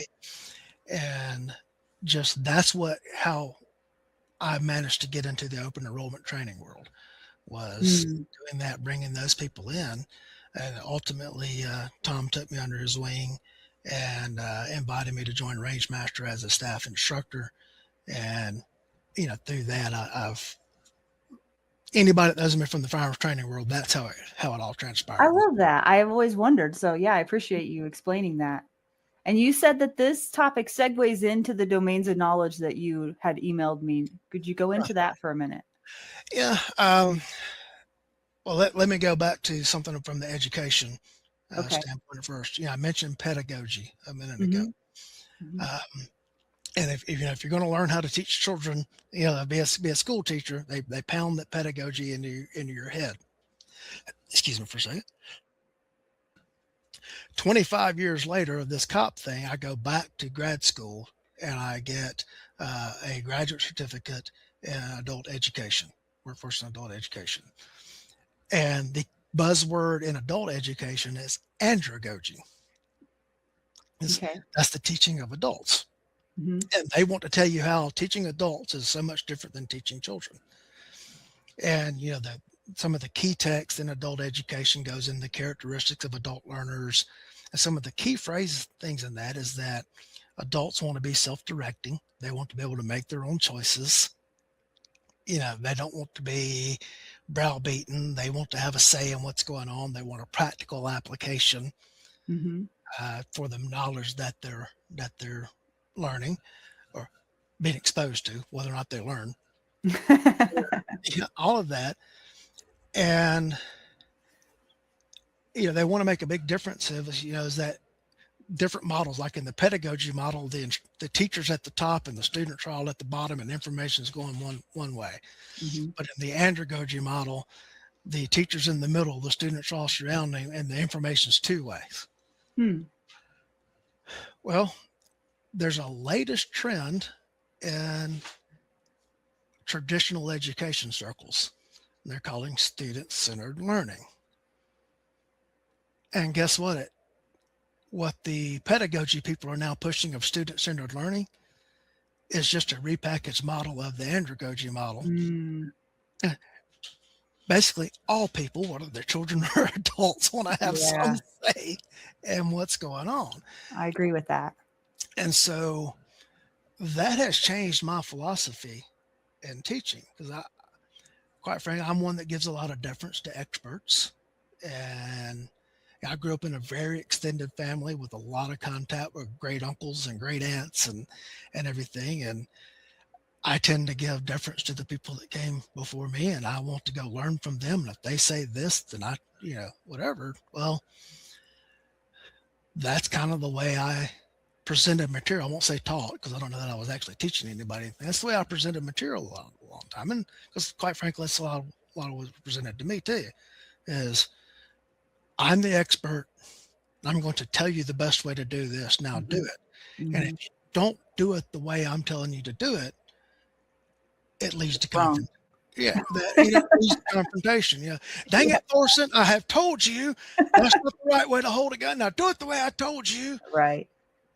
And just how I managed to get into the open enrollment training world was doing that, bringing those people in. And ultimately, Tom took me under his wing and invited me to join Range Master as a staff instructor. And, through that, I've anybody that knows me from the firearms training world, that's how it all transpired. I love that. I've always wondered. So yeah, I appreciate you explaining that. And you said that this topic segues into the domains of knowledge that you had emailed me. Could you go into that for a minute? Yeah. Well, let me go back to something from the education standpoint first. I mentioned pedagogy a minute ago. And if you're going to learn how to teach children, be a school teacher, they pound that pedagogy into your head. Excuse me for a second. 25 years later of this cop thing, I go back to grad school and I get a graduate certificate in adult education, workforce and adult education. And the buzzword in adult education is andragogy. Okay. That's the teaching of adults. Mm-hmm. And they want to tell you how teaching adults is so much different than teaching children. And, some of the key text in adult education goes in the characteristics of adult learners. And some of the key phrases, things in that is that adults want to be self-directing. They want to be able to make their own choices. They don't want to be browbeaten. They want to have a say in what's going on. They want a practical application Mm-hmm. For the knowledge that they're learning or being exposed to, whether or not they learn. All of that. And they want to make a big difference is that different models, like in the pedagogy model, the teacher's at the top and the students are all at the bottom and information is going one way. Mm-hmm. But in the andragogy model, the teacher's in the middle, the students are all surrounding, and the information's two ways. Well, there's a latest trend in traditional education circles. They're calling student-centered learning. And guess what? What the pedagogy people are now pushing of student-centered learning is just a repackaged model of the andragogy model. Basically, all people, whether they're children or adults, want to have some say in what's going on. I agree with that. And so that has changed my philosophy in teaching, because quite frankly, I'm one that gives a lot of deference to experts. And I grew up in a very extended family with a lot of contact with great uncles and great aunts and everything. And I tend to give deference to the people that came before me, and I want to go learn from them. And if they say this, then whatever. Well, that's kind of the way I presented material. I won't say taught, because I don't know that I was actually teaching anybody. That's the way I presented material a long time. And because quite frankly, that's a lot of what was presented to me too, is I'm the expert. I'm going to tell you the best way to do this. Now do it. Mm-hmm. And if you don't do it the way I'm telling you to do it, it leads to confrontation. It leads to confrontation. Dang it, Thorson, I have told you that's not the right way to hold a gun. Now do it the way I told you. Right.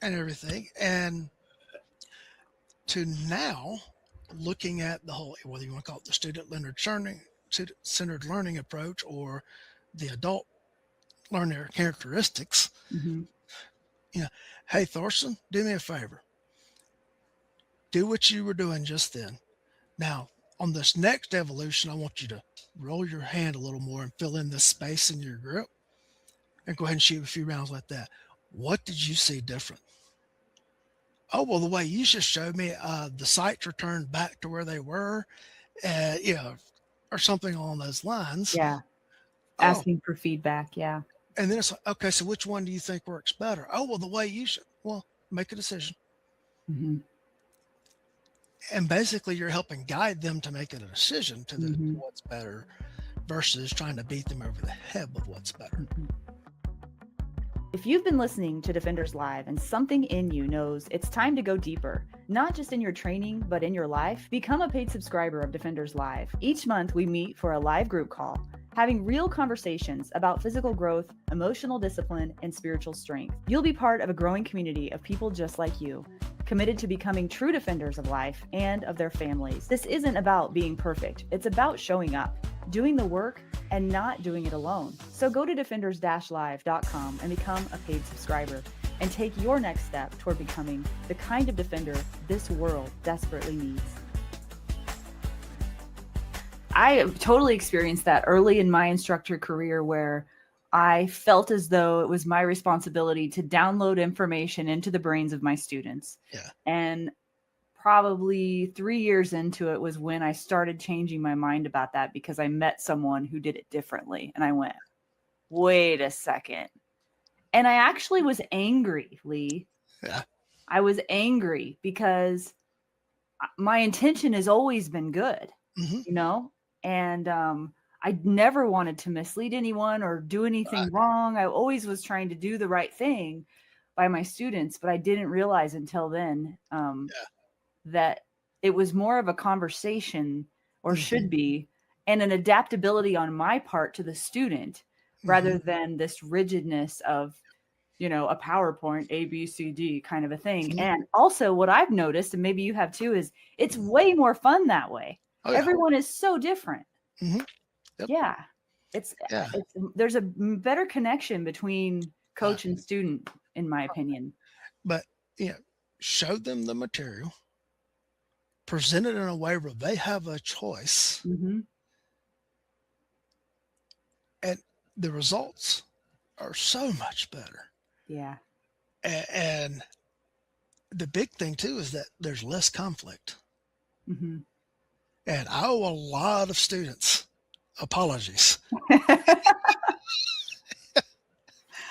And everything. And to now looking at the whole, whether you want to call it the student-centered learning approach or the adult learner characteristics. Mm-hmm. Hey, Thorson, do me a favor. Do what you were doing just then. Now, on this next evolution, I want you to roll your hand a little more and fill in this space in your grip and go ahead and shoot a few rounds like that. What did you see different? Oh, well, the way you just showed me, the sights returned back to where they were, or something along those lines. Yeah. Asking for feedback. Yeah. And then it's like, okay, so which one do you think works better? Oh, well, the way you should. Well, make a decision. Mm-hmm. And basically, you're helping guide them to make a decision to what's better versus trying to beat them over the head with what's better. Mm-hmm. If you've been listening to Defenders Live and something in you knows it's time to go deeper, not just in your training, but in your life, become a paid subscriber of Defenders Live. Each month, we meet for a live group call, having real conversations about physical growth, emotional discipline, and spiritual strength. You'll be part of a growing community of people just like you, committed to becoming true defenders of life and of their families. This isn't about being perfect. It's about showing up, doing the work, and not doing it alone. So go to defenders-live.com and become a paid subscriber and take your next step toward becoming the kind of defender this world desperately needs. I totally experienced that early in my instructor career, where I felt as though it was my responsibility to download information into the brains of my students. Yeah. And probably 3 years into it was when I started changing my mind about that, because I met someone who did it differently. And I went, wait a second. And I actually was angry, Lee. Yeah. I was angry because my intention has always been good, and I never wanted to mislead anyone or do anything wrong. I always was trying to do the right thing by my students, but I didn't realize until then that it was more of a conversation, or should be, and an adaptability on my part to the student rather than this rigidness of, a PowerPoint, A, B, C, D kind of a thing. Mhm. And also what I've noticed, and maybe you have too, is it's way more fun that way. Oh yeah. Everyone is so different. hmm Yep. Yeah. Yeah. There's a better connection between Right. coach and student, in my opinion. But show them the material, present it in a way where they have a choice, Mm-hmm. and the results are so much better. Yeah. And the big thing too is that there's less conflict. Mm-hmm. And I owe a lot of students apologies.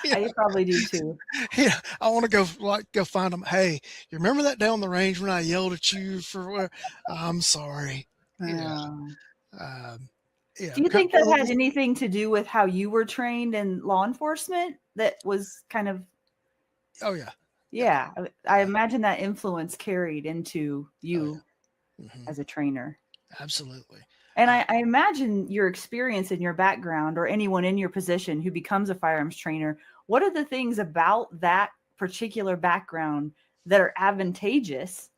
I probably do too. Yeah, I want to go find them. Hey, you remember that day on the range when I yelled at you for what? I'm sorry. Um, Um, do you think that had anything to do with how you were trained in law enforcement? That was kind of. Oh yeah. Yeah, I imagine that influence carried into Oh you yeah. as a trainer. Absolutely. And I imagine your experience and your background, or anyone in your position who becomes a firearms trainer, what are the things about that particular background that are advantageous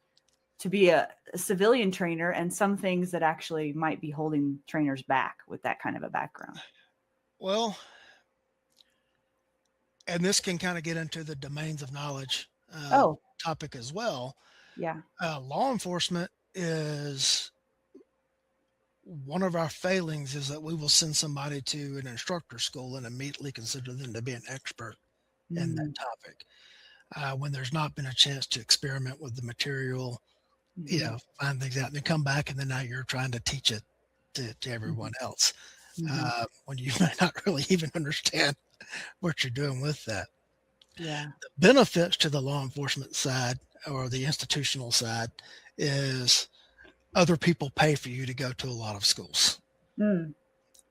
to be a civilian trainer, and some things that actually might be holding trainers back with that kind of a background? Well, and this can kind of get into the domains of knowledge Oh, topic as well. yeah. Law enforcement is one of our failings is that we will send somebody to an instructor school and immediately consider them to be an expert in that Mm, topic when there's not been a chance to experiment with the material, mhm, find things out and then come back. And then now you're trying to teach it to everyone mhm, else mhm. when you may not really even understand what you're doing with that. Yeah. The benefits to the law enforcement side or the institutional side is other people pay for you to go to a lot of schools. Mm.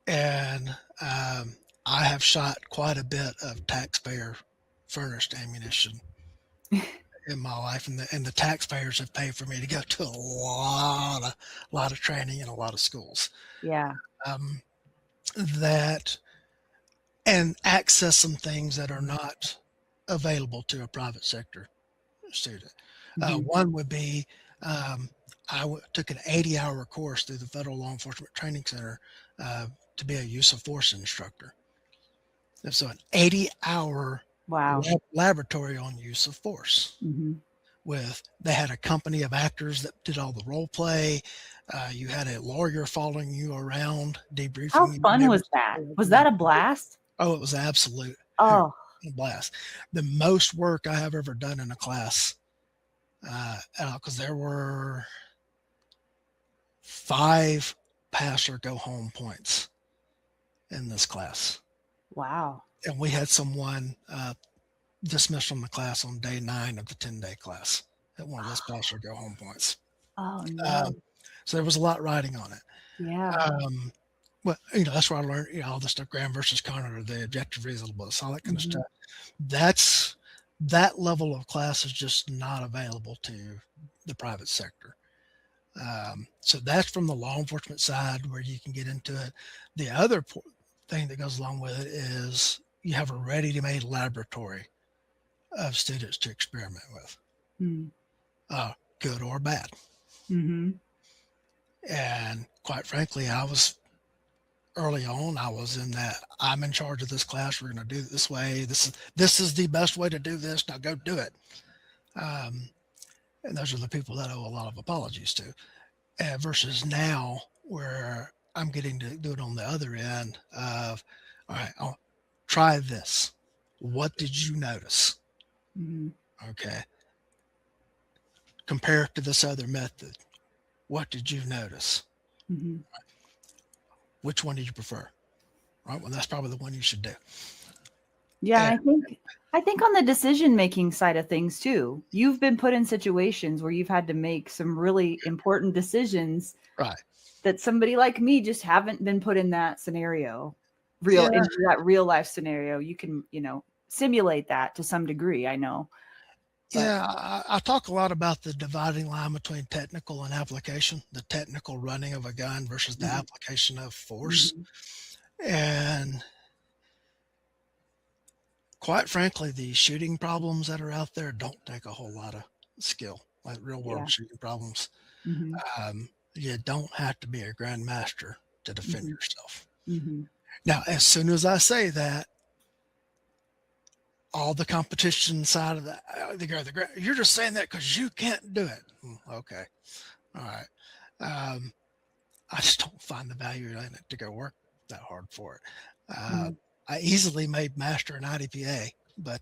And I have shot quite a bit of taxpayer furnished ammunition in my life, and the taxpayers have paid for me to go to a lot of training in a lot of schools. Yeah. Um, that and access some things that are not available to a private sector student. Mhm. One would be took an 80-hour course through the Federal Law Enforcement Training Center to be a use of force instructor. And so an 80-hour Wow. laboratory on use of force. Mhm. They had a company of actors that did all the role play. You had a lawyer following you around, How debriefing you. fun was that? Was that a blast? Oh, it was absolute Oh, blast. The most work I have ever done in a class, because there were 5 pass or go home points in this class. wow. And we had someone dismissed from the class on day 9 of the 10-day class at one of those pass or go home points. Oh, Um, no. so there was a lot riding on it. Yeah. But that's where I learned, all the stuff, Graham versus Connor, the objective reasonableness, all that kind of Mhm. stuff. That level of class is just not available to the private sector. So that's from the law enforcement side where you can get into it. The other thing that goes along with it is you have a ready-made laboratory of students to experiment with, Mm. good or bad. Mhm. And quite frankly, early on, I was in that I'm in charge of this class. We're going to do it this way. This is the best way to do this. Now go do it. Um, and those are the people that I owe a lot of apologies to. Versus now, where I'm getting to do it on the other end of, all right, I'll try this. What did you notice? Mhm. Okay. Compare it to this other method. What did you notice? Mhm. Which one do you prefer? Right. Well, that's probably the one you should do. Yeah, And, I think on the decision-making side of things too, you've been put in situations where you've had to make some really important decisions right. that somebody like me just haven't been put in that scenario. Yeah. In that real life scenario. You can, simulate that to some degree, I know. But Yeah, I talk a lot about the dividing line between technical and application, the technical running of a gun versus the Mhm. application of force. Mhm. And quite frankly, the shooting problems that are out there don't take a whole lot of skill, like real Yeah. world shooting problems. Mhm. You don't have to be a grandmaster to defend Mhm. yourself. Mhm. Now, as soon as I say that, all the competition side of that, they go, you're just saying that because you can't do it. Okay. All right. Um, I just don't find the value in it to go work that hard for it. Mhm. I easily made master an IDPA, but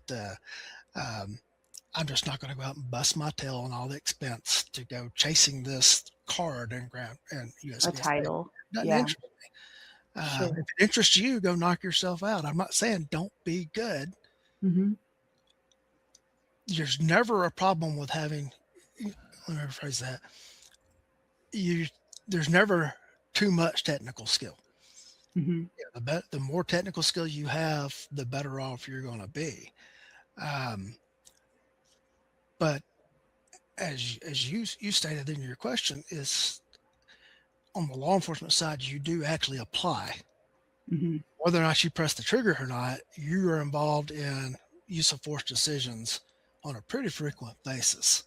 um, I'm just not going to go out and bust my tail on all the expense to go chasing this card and grant and A USPSA. It title. doesn't Yeah. interest me. If Sure. it interests you, go knock yourself out. I'm not saying don't be good. Mhm. There's never a problem with having. Let me rephrase that. You there's never too much technical skill. Mhm. The more technical skill you have, the better off you're going to be. Um, but as you stated in your question, is on the law enforcement side, you do actually apply. Mhm. Whether or not you press the trigger or not, you are involved in use of force decisions on a pretty frequent basis,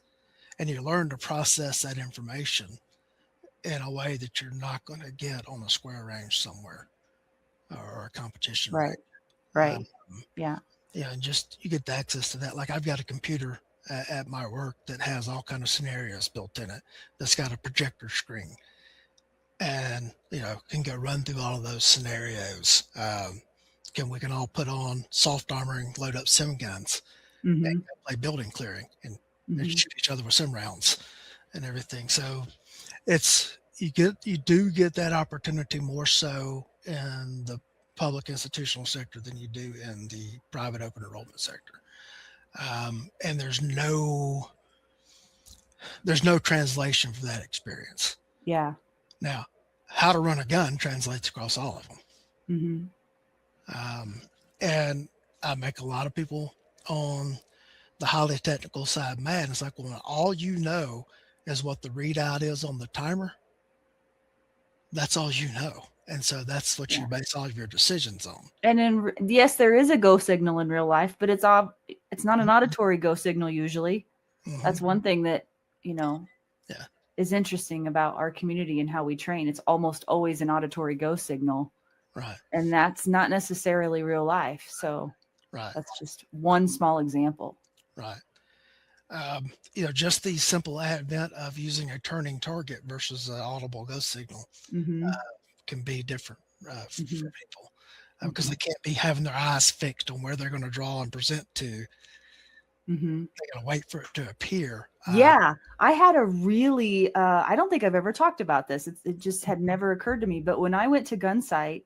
and you learn to process that information in a way that you're not going to get on a square range somewhere or a competition range. Right. Right. Um, Yeah. Yeah, and just you get the access to that. Like I've got a computer at my work that has all kind of scenarios built in it. That's got a projector screen, and can go run through all of those scenarios. We can all put on soft armoring, load up sim guns, and Mhm. go play building clearing, and Mhm. shoot each other with sim rounds and everything. So you do get that opportunity more so in the public institutional sector than you do in the private open enrollment sector. And there's no translation for that experience. Yeah. Now, how to run a gun translates across all of them. Mhm. And I make a lot of people on the highly technical side mad. It's like, well, when all you know is what the readout is on the timer, that's all you know. And so that's what you Yeah. base all of your decisions on. And yes, there is a go signal in real life, but it's not an Mhm. auditory go signal usually. That's Mhm. one thing that, you know, Yeah. is interesting about our community and how we train. It's almost always an auditory go signal, Right. and that's not necessarily real life. So Right. that's just one small example. Right. Just the simple advent of using a turning target versus an audible ghost signal Mhm. can be different for Mhm. people because they Mhm. can't be having their eyes fixed on where they're going to draw and present to. Mhm. They got to wait for it to appear. Yeah, I had a really I don't think I've ever talked about this. It just had never occurred to me, but when I went to Gunsight,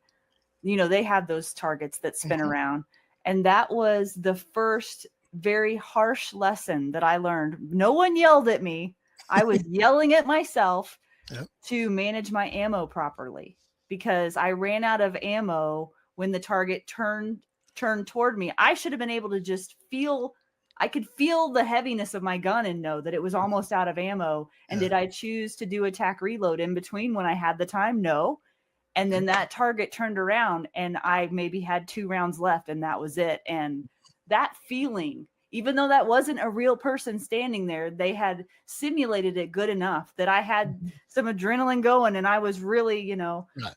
they have those targets that spin Mhm. around. And that was the first very harsh lesson that I learned. No one yelled at me. I was yelling at myself Yep. to manage my ammo properly because I ran out of ammo when the target turned toward me. I should have been able to just I could feel the heaviness of my gun and know that it was almost out of ammo. And Yeah. did I choose to do attack reload in between when I had the time? No. And then that target turned around and I maybe had 2 rounds left and that was it. And that feeling, even though that wasn't a real person standing there, they had simulated it good enough that I had some adrenaline going and I was really, Right.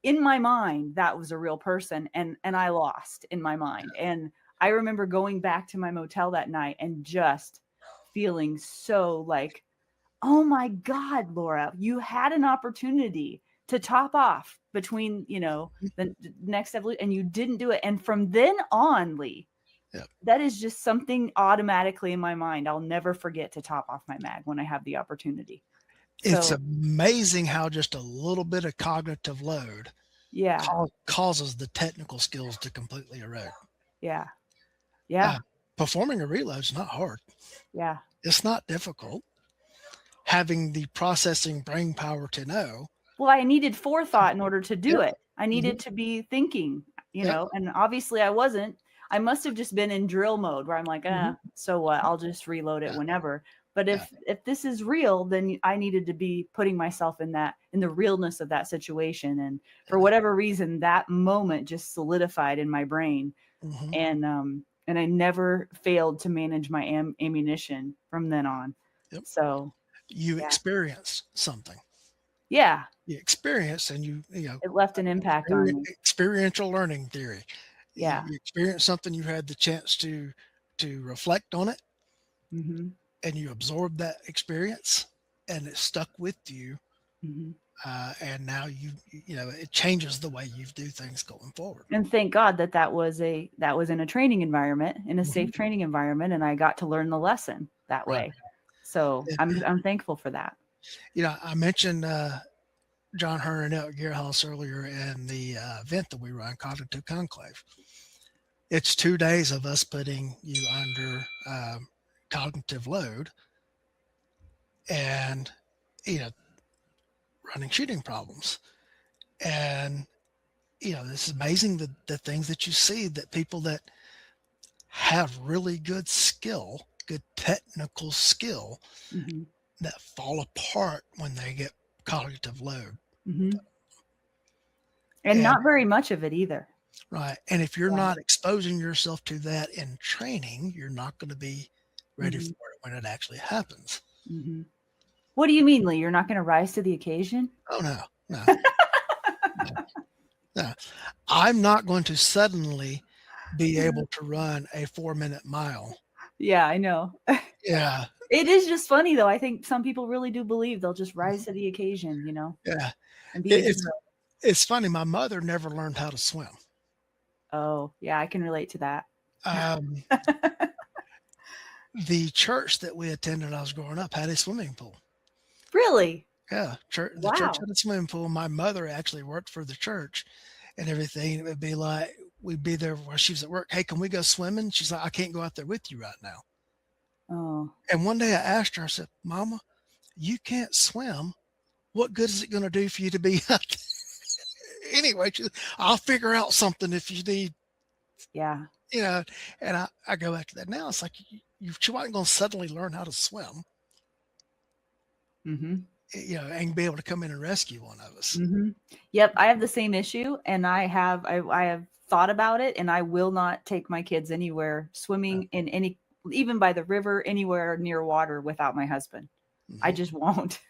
in my mind, that was a real person and I lost in my mind. And I remember going back to my motel that night and just feeling so like, oh my God, Laura, you had an opportunity to top off between, the next evolution and you didn't do it. And from then on, Lee, Yep. that is just something automatically in my mind. I'll never forget to top off my mag when I have the opportunity. It's So, amazing how just a little bit of cognitive load yeah, causes the technical skills to completely erode. yeah, yeah, Performing a reload is not hard. yeah. It's not difficult. Having the processing brain power to know. Well, I needed forethought in order to do Yep. it. I needed Mhm. to be thinking, Yep. and obviously I wasn't. I must have just been in drill mode where I'm like, Mhm. so what? I'll just reload it Yeah. whenever. But Yeah. if this is real, then I needed to be putting myself in the realness of that situation. And for Yeah. whatever reason, that moment just solidified in my brain. Mhm. And And I never failed to manage my ammunition from then on. Yep. So You yeah. experienced something. Yeah. You experienced, and It left an impact on me. experiential learning theory. Yeah. You experienced something, you had the chance to reflect on it, Mm-hmm. and you absorbed that experience, and it stuck with you. Mm-hmm. And now it changes the way you do things going forward. And thank God that was in a training environment, in a Mhm. safe training environment, and I got to learn the lesson that Right. way. So Yeah. I'm thankful for that. I mentioned John Hearn and Elk Gearhouse earlier in the event that we run, Cognitive Conclave. It's 2 days of us putting you under cognitive load and, you know, running shooting problems. And, this is amazing, the things that you see, that people that have really good skill, good technical skill, Mm-hmm. that fall apart when they get cognitive load. Mm-hmm. And And not very much of it either. right. And if you're Yeah. not exposing yourself to that in training, you're not going to be ready Mm-hmm. for it when it actually happens. Mm-hmm. What do you mean, Lee? You're not going to rise to the occasion? Oh, no, no, no, no. I'm not going to suddenly be able to run a 4-minute mile. Yeah, I know. Yeah. It is just funny though. I think some people really do believe they'll just rise to the occasion, Yeah. and be a It's hero. it's funny. My mother never learned how to swim. Oh, yeah, I can relate to that. Um, the church that we attended, I was growing up, had a swimming pool. Really? Yeah, the church Wow. had a swimming pool. My mother actually worked for the church and everything. It would be like, we'd be there while she was at work. Hey, can we go swimming? She's like, I can't go out there with you right now. Oh. And one day I asked her, I said, Mama, you can't swim. What good is it going to do for you to be out there? Anyway, I'll figure out something if you need, Yeah. and I go back to that now. It's like, she wasn't going to suddenly learn how to swim, Mm-hmm. and be able to come in and rescue one of us. Mm-hmm. Yep, I have the same issue, and I have thought about it, and I will not take my kids anywhere swimming in any, even by the river, anywhere near water without my husband. I Mhm. just won't.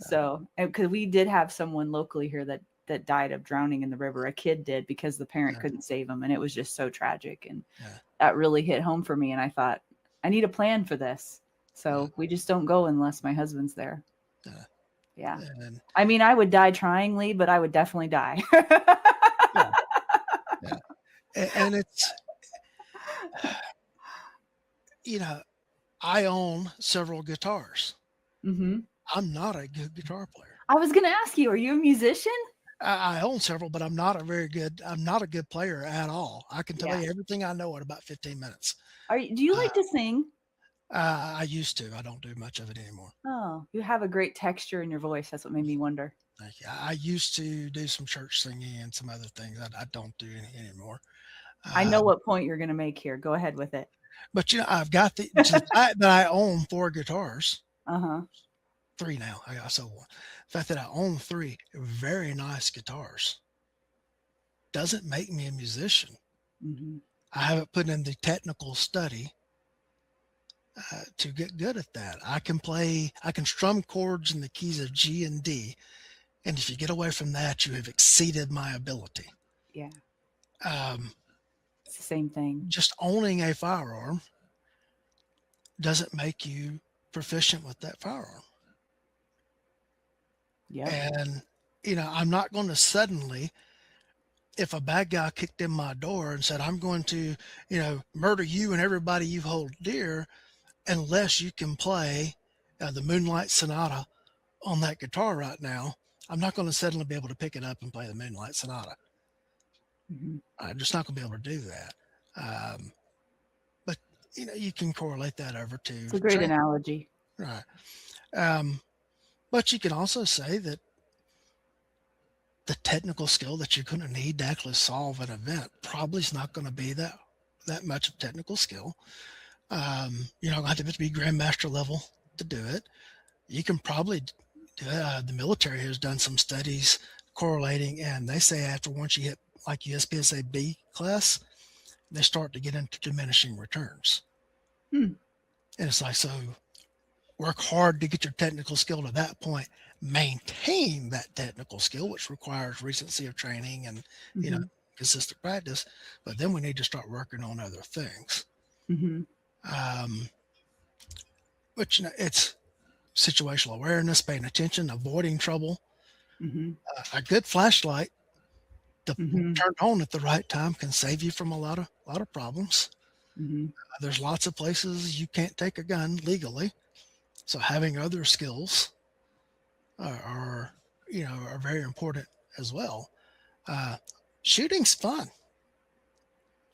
So, because we did have someone locally here that died of drowning in the river. A kid did, because the parent Yeah. couldn't save him, and it was just so tragic. And Yeah. that really hit home for me. And I thought, I need a plan for this. So we just don't go unless my husband's there. Yeah. Yeah. And I mean, I would die trying, Lee, but I would definitely die. yeah, yeah. And it's, I own several guitars. Hmm. I'm not a good guitar player. I was going to ask you, are you a musician? I own several, but I'm not a good player at all. I can tell Yeah. you everything I know in about 15 minutes. Do you Uh, like to sing? I used to. I don't do much of it anymore. Oh, you have a great texture in your voice. That's what made me wonder. Thank you. I used to do some church singing and some other things. I don't do any anymore. I know what point you're going to make here. Go ahead with it. But I've got the fact that I own 4 guitars. Uh-huh. 3 now. I sold one. The fact that I own 3 very nice guitars doesn't make me a musician. Mm-hmm. I haven't put in the technical study to get good at that. I can strum chords in the keys of G and D. And if you get away from that, you have exceeded my ability. Yeah. Um, It's the same thing. just owning a firearm doesn't make you proficient with that firearm. Yeah. And, I'm not going to suddenly, if a bad guy kicked in my door and said, I'm going to, murder you and everybody you hold dear, unless you can play the Moonlight Sonata on that guitar right now, I'm not going to suddenly be able to pick it up and play the Moonlight Sonata. Mm-hmm. I'm just not going to be able to do that. But, you can correlate that over to It's a great training. analogy. Right. But you can also say that the technical skill that you're going to need to actually solve an event probably is not going to be that much of technical skill. You're not going to have to be grandmaster level to do it. You can probably do it. The military has done some studies correlating, and they say once you hit like USPSA B class, they start to get into diminishing returns. Hmm. And it's like, so work hard to get your technical skill to that point, maintain that technical skill, which requires recency of training and, Mm-hmm. consistent practice. But then we need to start working on other things. Mm-hmm. Which, it's situational awareness, paying attention, avoiding trouble. Mm-hmm. A good flashlight Mm-hmm. turned on at the right time can save you from a lot of problems. Mm-hmm. There's lots of places you can't take a gun legally, so having other skills are very important as well. Shooting's fun.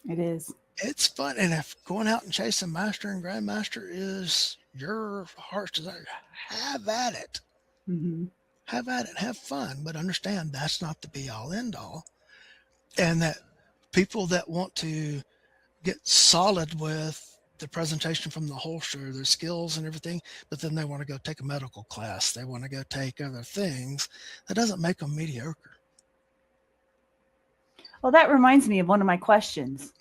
It is. It's fun, and if going out and chasing master and grandmaster is your heart's desire, have at it. Mm-hmm. Have at it. Have fun, but understand that's not the be all end all, and that people that want to get solid with the presentation from the holster, their skills and everything, but then they want to go take a medical class. They want to go take other things. That doesn't make them mediocre. Well, that reminds me of one of my questions.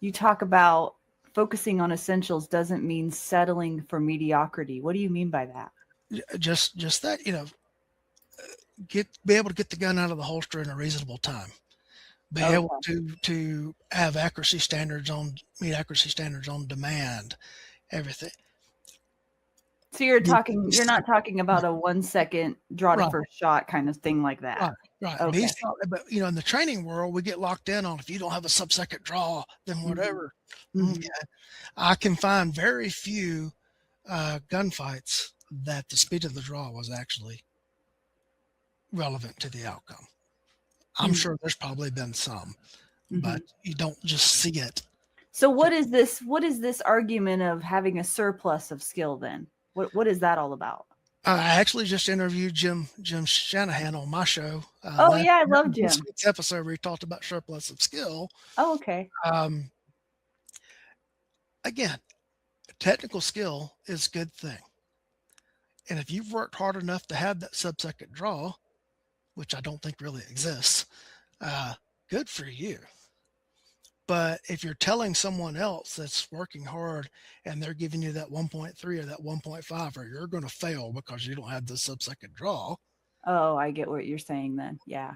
You talk about focusing on essentials doesn't mean settling for mediocrity. What do you mean by that? Just that, be able to get the gun out of the holster in a reasonable time. Be able to have meet accuracy standards on demand, everything. So you're not talking about a 1 second draw to first shot kind of thing like that. Right. Okay. But in the training world, we get locked in on if you don't have a sub-second draw, then whatever. Mm-hmm. Yeah. I can find very few gunfights that the speed of the draw was actually relevant to the outcome. I'm sure there's probably been some, but you don't just see it. So what is this argument of having a surplus of skill then? What is that all about? I actually just interviewed Jim Shanahan on my show. I love Jim. This week's episode where he talked about surplus of skill. Oh, okay. Again, technical skill is a good thing. And if you've worked hard enough to have that sub-second draw, which I don't think really exists, good for you. But if you're telling someone else that's working hard and they're giving you that 1.3 or that 1.5, or you're going to fail because you don't have the sub-second draw. Oh, I get what you're saying then. Yeah,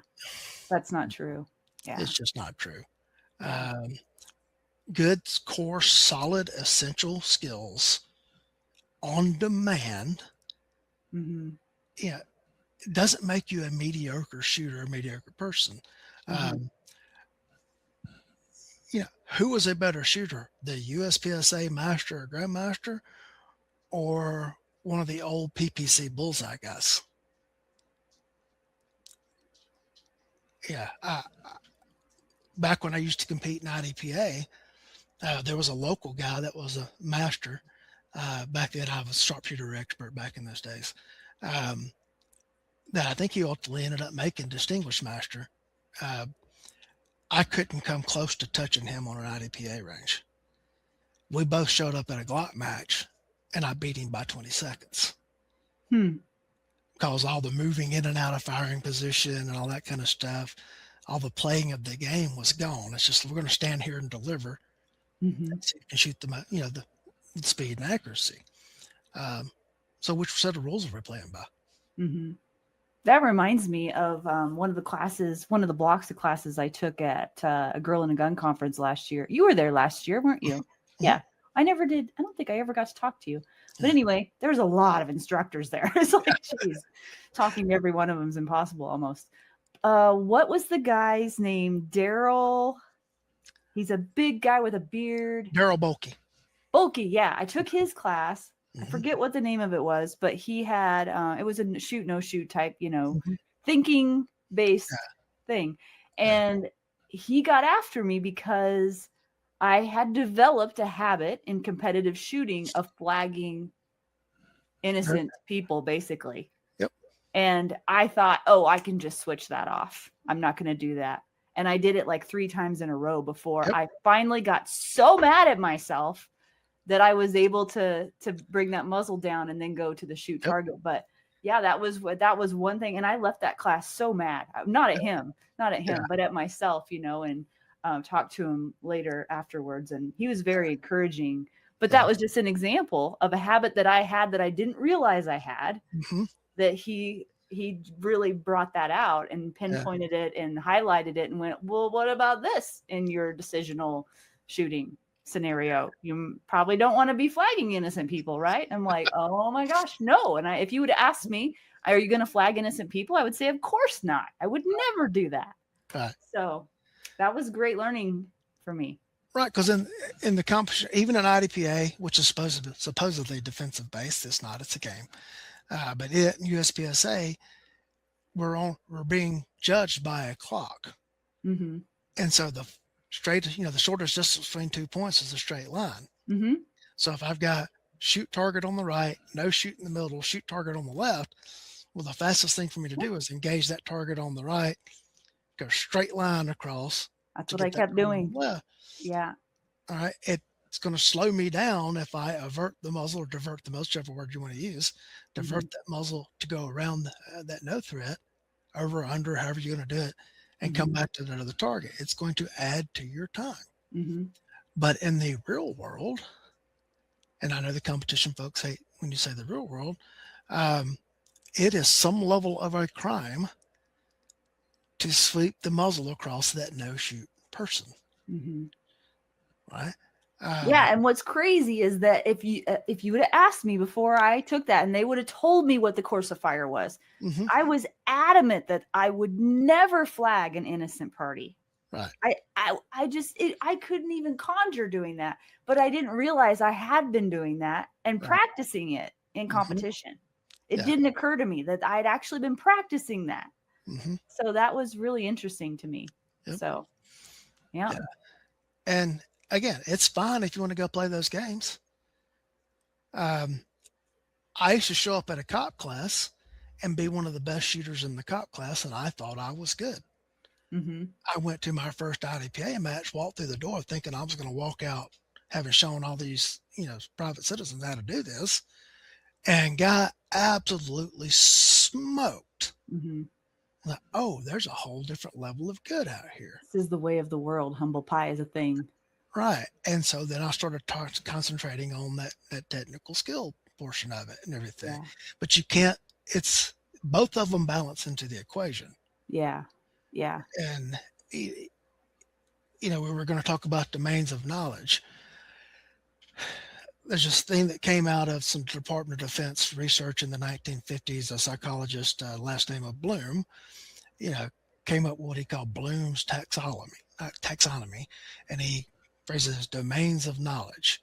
that's not true. Yeah, it's just not true. Good, core, solid, essential skills on demand. Mm-hmm. Yeah, it doesn't make you a mediocre shooter, a mediocre person. Mm-hmm. Who was a better shooter, the USPSA master or grandmaster, or one of the old PPC bullseye guys? Yeah. Back when I used to compete in IDPA, there was a local guy that was a master. Back then, I was a sharpshooter expert back in those days. That I think he ultimately ended up making distinguished master. I couldn't come close to touching him on an IDPA range. We both showed up at a Glock match, and I beat him by 20 seconds. Because all the moving in and out of firing position and all that kind of stuff, all the playing of the game was gone. It's just, we're going to stand here and deliver and shoot the speed and accuracy. So which set of rules are we playing by? Mm-hmm. That reminds me of one of the blocks of classes I took at a Girl in a Gun conference last year. You were there last year, weren't you? Yeah. I never did. I don't think I ever got to talk to you. But anyway, there was a lot of instructors there. It's like, geez, talking to every one of them is impossible almost. What was the guy's name? Daryl. He's a big guy with a beard. Daryl Bulkey. Bulkey, yeah. I took his class. I forget what the name of it was, but he had, it was a shoot, no shoot type, thinking based thing. And he got after me because I had developed a habit in competitive shooting of flagging innocent people, basically. Yep. And I thought, I can just switch that off. I'm not going to do that. And I did it like 3 times in a row before I finally got so mad at myself that I was able to bring that muzzle down and then go to the shoot target. But yeah, that was one thing. And I left that class so mad, not at him, but at myself, and talked to him later afterwards, and he was very encouraging. But that was just an example of a habit that I had that I didn't realize I had, that he really brought that out and pinpointed it and highlighted it and went, well, what about this in your decisional shooting scenario? You probably don't want to be flagging innocent people, right? I'm like, oh my gosh, no. And if you would ask me, are you going to flag innocent people? I would say, of course not. I would never do that. Right. So that was great learning for me. Right, because in the competition, even in IDPA, which is supposedly defensive based, it's not. It's a game. But in USPSA, we're being judged by a clock, and so the shortest distance between 2 points is a straight line. So if I've got shoot target on the right, no shoot in the middle, shoot target on the left, well, the fastest thing for me to do is engage that target on the right, go straight line across. That's what I kept doing. Yeah. All right. It's going to slow me down if I avert the muzzle or divert the muzzle, whichever word you want to use, divert that muzzle to go around that no threat, over, under, however you're going to do it, and come back to that other target. It's going to add to your time. But in the real world, and I know the competition folks hate when you say the real world, it is some level of a crime to sweep the muzzle across that no shoot person. Right. Yeah, and what's crazy is that if you would have asked me before I took that, and they would have told me what the course of fire was, I was adamant that I would never flag an innocent party. Right. I couldn't even conjure doing that, but I didn't realize I had been doing that and practicing it in competition. It didn't occur to me that I'd actually been practicing that. So that was really interesting to me. So, yeah. And again, it's fine if you want to go play those games. I used to show up at a cop class and be one of the best shooters in the cop class, and I thought I was good. I went to my first IDPA match, walked through the door thinking I was going to walk out having shown all these, private citizens how to do this, and got absolutely smoked. Like, oh, there's a whole different level of good out here. This is the way of the world. Humble pie is a thing. Right. And so then I started concentrating on that technical skill portion of it and everything. But you can't, it's both of them balance into the equation. Yeah. And, we were going to talk about domains of knowledge. There's this thing that came out of some Department of Defense research in the 1950s. A psychologist, last name of Bloom, came up with what he called Bloom's taxonomy, and he phrases domains of knowledge.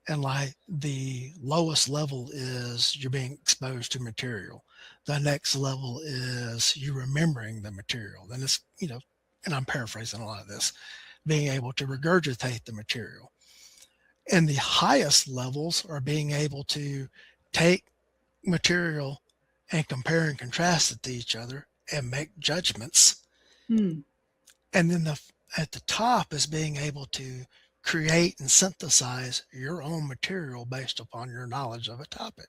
And like the lowest level is you're being exposed to material. The next level is you remembering the material. Then it's, and I'm paraphrasing a lot of this, being able to regurgitate the material. And the highest levels are being able to take material and compare and contrast it to each other and make judgments. And then at the top is being able to create and synthesize your own material based upon your knowledge of a topic.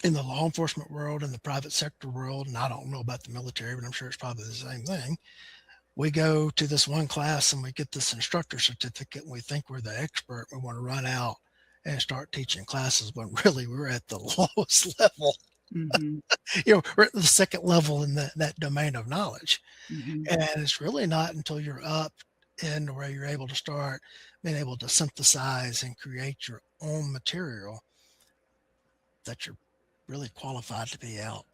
In the law enforcement world, in the private sector world, and I don't know about the military, but I'm sure it's probably the same thing, we go to this one class and we get this instructor certificate and we think we're the expert. We want to run out and start teaching classes when really we're at the lowest level. We're at the second level in that domain of knowledge. And it's really not until you're up in where you're able to start being able to synthesize and create your own material that you're really qualified to be out.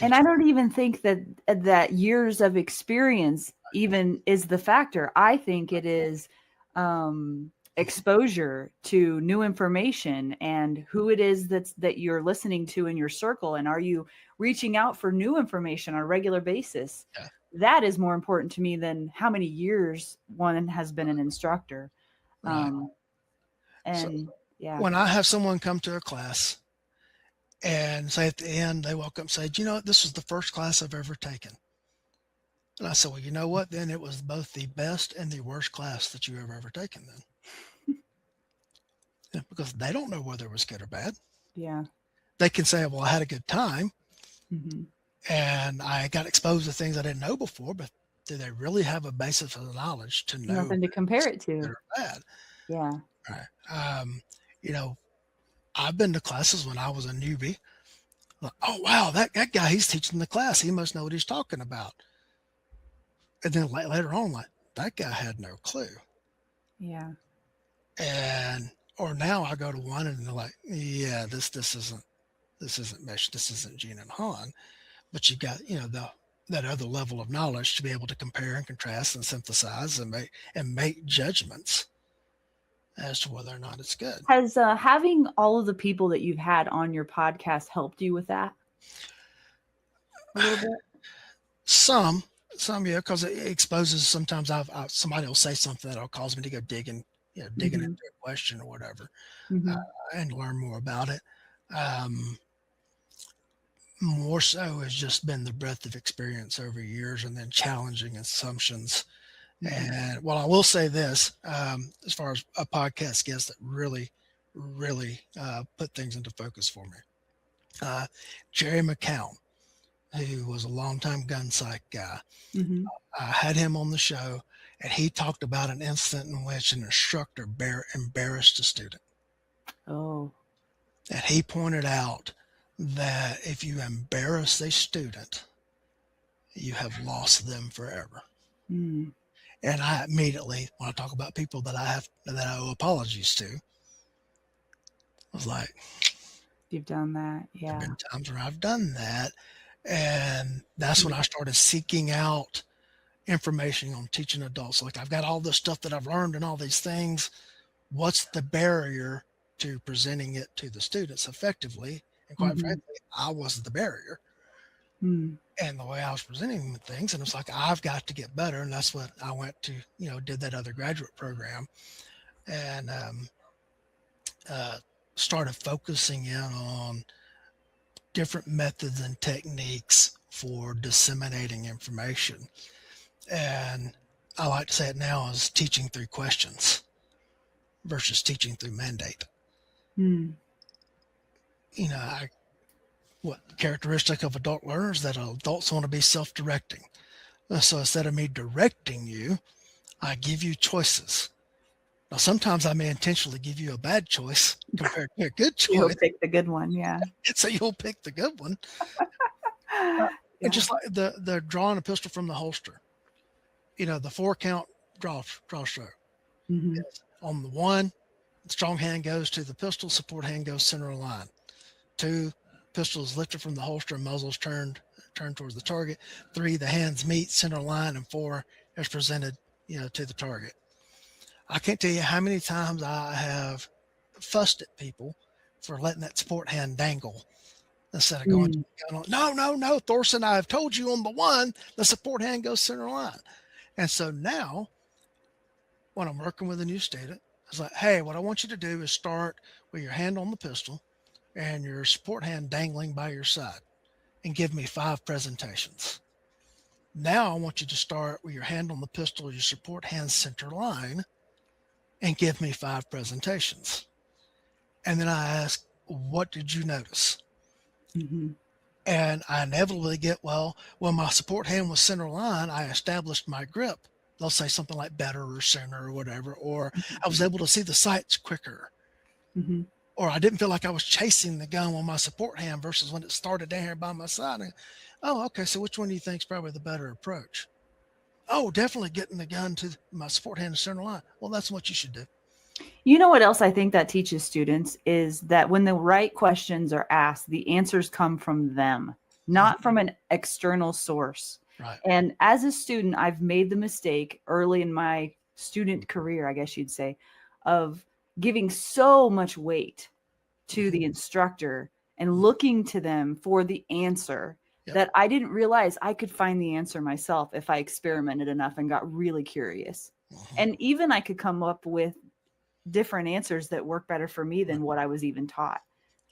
And I don't even think that years of experience even is the factor. I think it is exposure to new information and who it is that you're listening to in your circle. And are you reaching out for new information on a regular basis? That is more important to me than how many years one has been an instructor. When I have someone come to a class and say at the end, they walk up and say, this was the first class I've ever taken. And I said, well, you know what? Then it was both the best and the worst class that you have ever taken then. Because they don't know whether it was good or bad. Yeah. They can say, well, I had a good time and I got exposed to things I didn't know before, but do they really have a basis of knowledge to know Nothing to compare it good to. or bad? Yeah. Right. You know, I've been to classes when I was a newbie. Like, oh wow, that guy, he's teaching the class. He must know what he's talking about. And then later on, like that guy had no clue. Yeah. And or now I go to one and they're like, yeah, this isn't Mesh, this isn't Gene and Han, but you've got that other level of knowledge to be able to compare and contrast and synthesize and make judgments as to whether or not it's good. Has having all of the people that you've had on your podcast helped you with that a little bit? Some, yeah, because it exposes. Sometimes somebody will say something that'll cause me to go digging into a question or whatever, Mm-hmm. and learn more about it. More so has just been the breadth of experience over years, and then challenging assumptions. Mm-hmm. And well, I will say this, as far as a podcast guest that really, really put things into focus for me, Jerry McCown, who was a longtime gun psych guy. Mm-hmm. I had him on the show, and he talked about an incident in which an instructor embarrassed a student. Oh. And he pointed out that if you embarrass a student, you have lost them forever. Mm. And I immediately, when I talk about people that I owe apologies to, I was like, You've done that. there Yeah. have been times where I've done that. And that's when I started seeking out information on teaching adults. Like, I've got all this stuff that I've learned and all these things. What's the barrier to presenting it to the students effectively? And quite frankly, I was the barrier. Mm. And the way I was presenting things, and it's like, I've got to get better. And that's what I went to, did that other graduate program, and started focusing in on different methods and techniques for disseminating information. And I like to say it now as teaching through questions versus teaching through mandate. Mm. What characteristic of adult learners that adults want to be self-directing. So instead of me directing you, I give you choices. Now, sometimes I may intentionally give you a bad choice compared to a good choice. You'll pick the good one, yeah. So you'll pick the good one. Yeah. And just like the drawing a pistol from the holster, the 4-count draw stroke. Mm-hmm. On the 1, the strong hand goes to the pistol, support hand goes center of line. 2, pistol is lifted from the holster and muzzle's turned towards the target. 3, the hands meet center line, and 4 is presented, to the target. I can't tell you how many times I have fussed at people for letting that support hand dangle instead of going, no, Thorson, I have told you on the 1, the support hand goes center line. And so now when I'm working with a new student, it's like, hey, what I want you to do is start with your hand on the pistol and your support hand dangling by your side, and give me 5 presentations. Now I want you to start with your hand on the pistol, your support hand center line, and give me 5 presentations. And then I ask, what did you notice? Mm-hmm. And I inevitably get, well, when my support hand was center line, I established my grip. They'll say something like better or sooner or whatever, or I was able to see the sights quicker. Mm-hmm. Or I didn't feel like I was chasing the gun with my support hand versus when it started down here by my side. And, oh, okay, so which one do you think is probably the better approach? Oh, definitely getting the gun to my support hand to center line. Well, that's what you should do. You know what else I think that teaches students is that when the right questions are asked, the answers come from them, not from an external source. Right. And as a student, I've made the mistake early in my student career, I guess you'd say, of giving so much weight to the instructor and looking to them for the answer that I didn't realize I could find the answer myself if I experimented enough and got really curious. And even I could come up with different answers that work better for me than what I was even taught.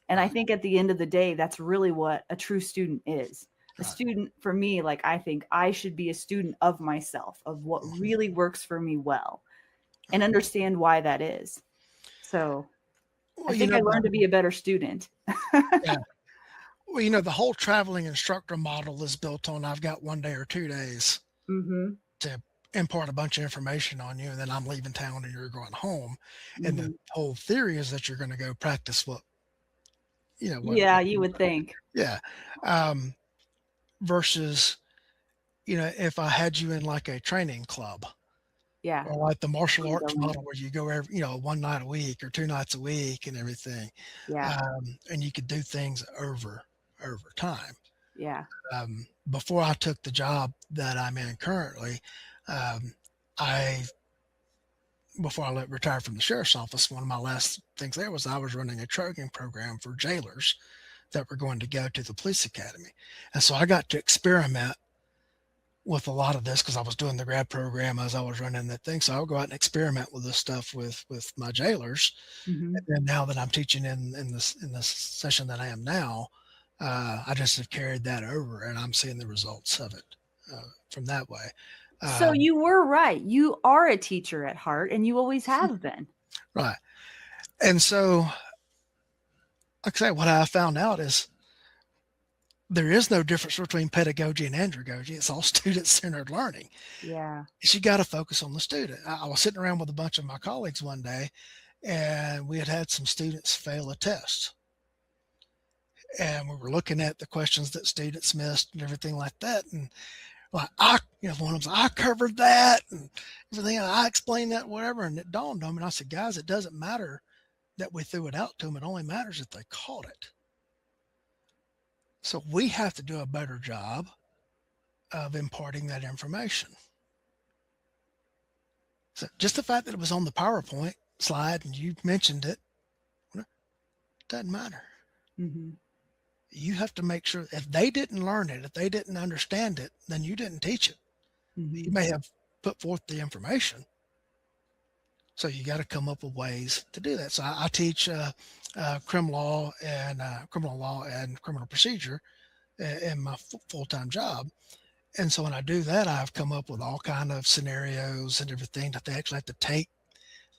And I think at the end of the day, that's really what a true student is. A student, for me, like, I think I should be a student of myself, of what really works for me well, and understand why that is. So I think I learned to be a better student. Yeah. Well, the whole traveling instructor model is built on I've got 1 day or 2 days. Mm-hmm. to impart a bunch of information on you, and then I'm leaving town and you're going home. And the Mm-hmm. whole theory is that you're going to go practice what Yeah, what you would think. yeah. Um, versus if I had you in like a training club Yeah. or like the martial arts Ongoing. model where you go every one night a week or 2 nights a week and everything, Yeah. and you could do things over time. Yeah. Before I took the job that I'm in currently, um, I before I retired from the sheriff's office, one of my last things there was I was running a training program for jailers that were going to go to the police academy, and so I got to experiment with a lot of this because I was doing the grad program as I was running that thing. So I would go out and experiment with this stuff with my jailers. Mm-hmm. And then now that I'm teaching in this session that I am now, I just have carried that over, and I'm seeing the results of it from that way. So you were right. You are a teacher at heart, and you always have been. Right. And so, like I say, what I found out is there is no difference between pedagogy and andragogy. It's all student-centered learning. Yeah. Is you got to focus on the student. I was sitting around with a bunch of my colleagues one day, and we had some students fail a test. And we were looking at the questions that students missed and everything like that. And like one of them, I covered that and everything. And I explained that, whatever. And it dawned on me. And I said, guys, it doesn't matter that we threw it out to them. It only matters if they caught it. So we have to do a better job of imparting that information. So just the fact that it was on the PowerPoint slide and you mentioned it, doesn't matter. Mm-hmm. You have to make sure if they didn't learn it, if they didn't understand it, then you didn't teach it. Mm-hmm. You may have put forth the information. So you got to come up with ways to do that. So I teach criminal law and criminal procedure in my full-time job. And so when I do that, I've come up with all kind of scenarios and everything that they actually have to take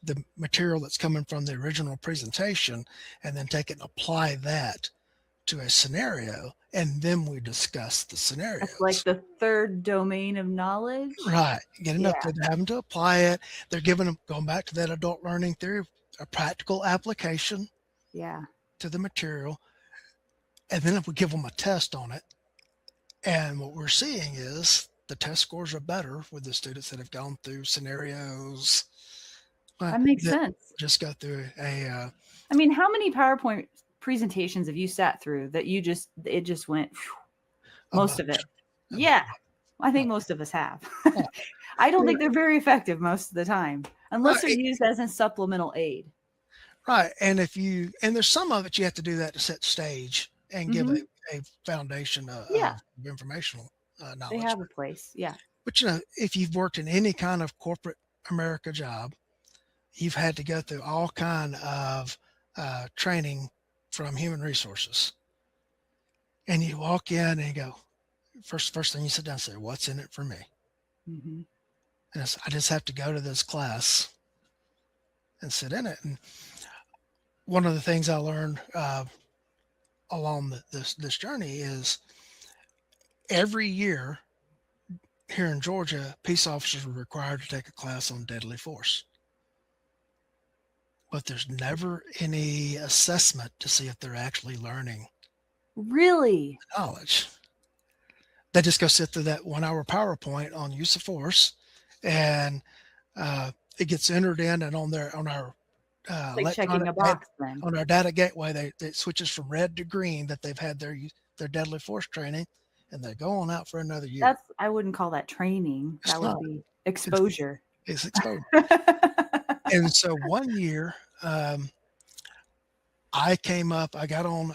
the material that's coming from the original presentation and then take it and apply that to a scenario, and then we discuss the scenarios. That's like the third domain of knowledge. Right. Getting up Yeah. there, having to apply it. They're giving them, going back to that adult learning theory, a practical application Yeah. to the material. And then if we give them a test on it, and what we're seeing is the test scores are better with the students that have gone through scenarios. That makes sense. Just go through a. I mean, how many PowerPoint presentations have you sat through that it just went most of it? Yeah. I think most of us have. I don't think they're very effective most of the time, unless they're used as a supplemental aid. Right. And there's some of it you have to do that to set stage and give a foundation of informational knowledge. They have a place. Yeah. But, if you've worked in any kind of corporate America job, you've had to go through all kind of training from human resources. And you walk in and you go, first thing you sit down and say, what's in it for me? Mm-hmm. And I just have to go to this class and sit in it. And one of the things I learned along this journey is every year here in Georgia, peace officers are required to take a class on deadly force. But there's never any assessment to see if they're actually learning. Really? Knowledge. They just go sit through that 1 hour PowerPoint on use of force, and it gets entered in, and on our like checking a box then. On our data gateway, it switches from red to green that they've had their deadly force training, and they go on out for another year. I wouldn't call that training. That would be exposure. It's exposure. And so one year, I got on,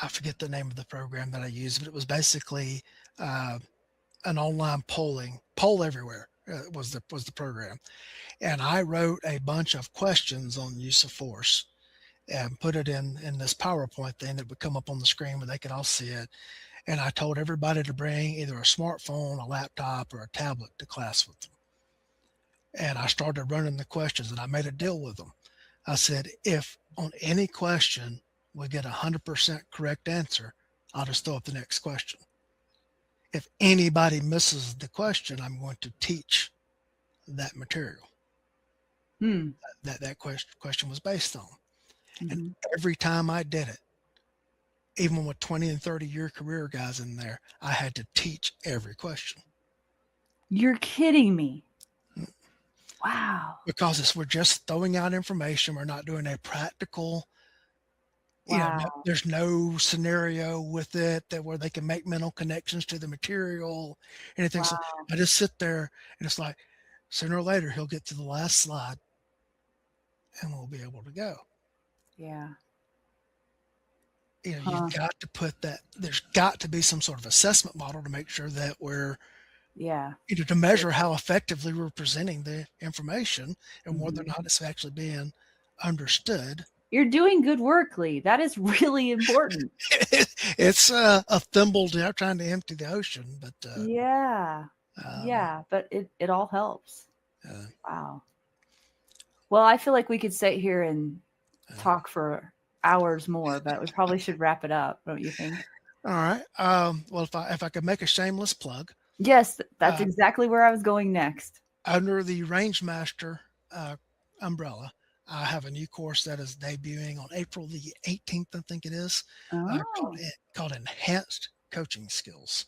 I forget the name of the program that I used, but it was basically an online poll everywhere was the program. And I wrote a bunch of questions on use of force and put it in this PowerPoint thing that would come up on the screen where they could all see it. And I told everybody to bring either a smartphone, a laptop, or a tablet to class with them. And I started running the questions, and I made a deal with them. I said, if on any question we get 100% correct answer, I'll just throw up the next question. if anybody misses the question, I'm going to teach that material Hmm. that question was based on. And Mm-hmm. every time I did it, even with 20 and 30-year career guys in there, I had to teach every question. You're kidding me. Wow. Because we're just throwing out information. We're not doing a practical, Wow. there's no scenario with it that where they can make mental connections to the material, anything. So Wow. I just sit there and it's like, sooner or later, he'll get to the last slide and we'll be able to go. Yeah. You've got to put that, there's got to be some sort of assessment model to make sure that we're, Yeah. to measure how effectively we're presenting the information and whether or Mhm. not it's actually being understood. You're doing good work, Lee. That is really important. It's a thimble trying to empty the ocean, but Yeah. um, Yeah, but it all helps. uh, Wow. Well, I feel like we could sit here and uh, talk for hours more, but we probably should wrap it up, don't you think? all right. Well, if I could make a shameless plug, Yes, that's uh, exactly where I was going next. under the Range Master umbrella, I have a new course that is debuting on April the 18th, I think it is, Oh, called Enhanced Coaching Skills.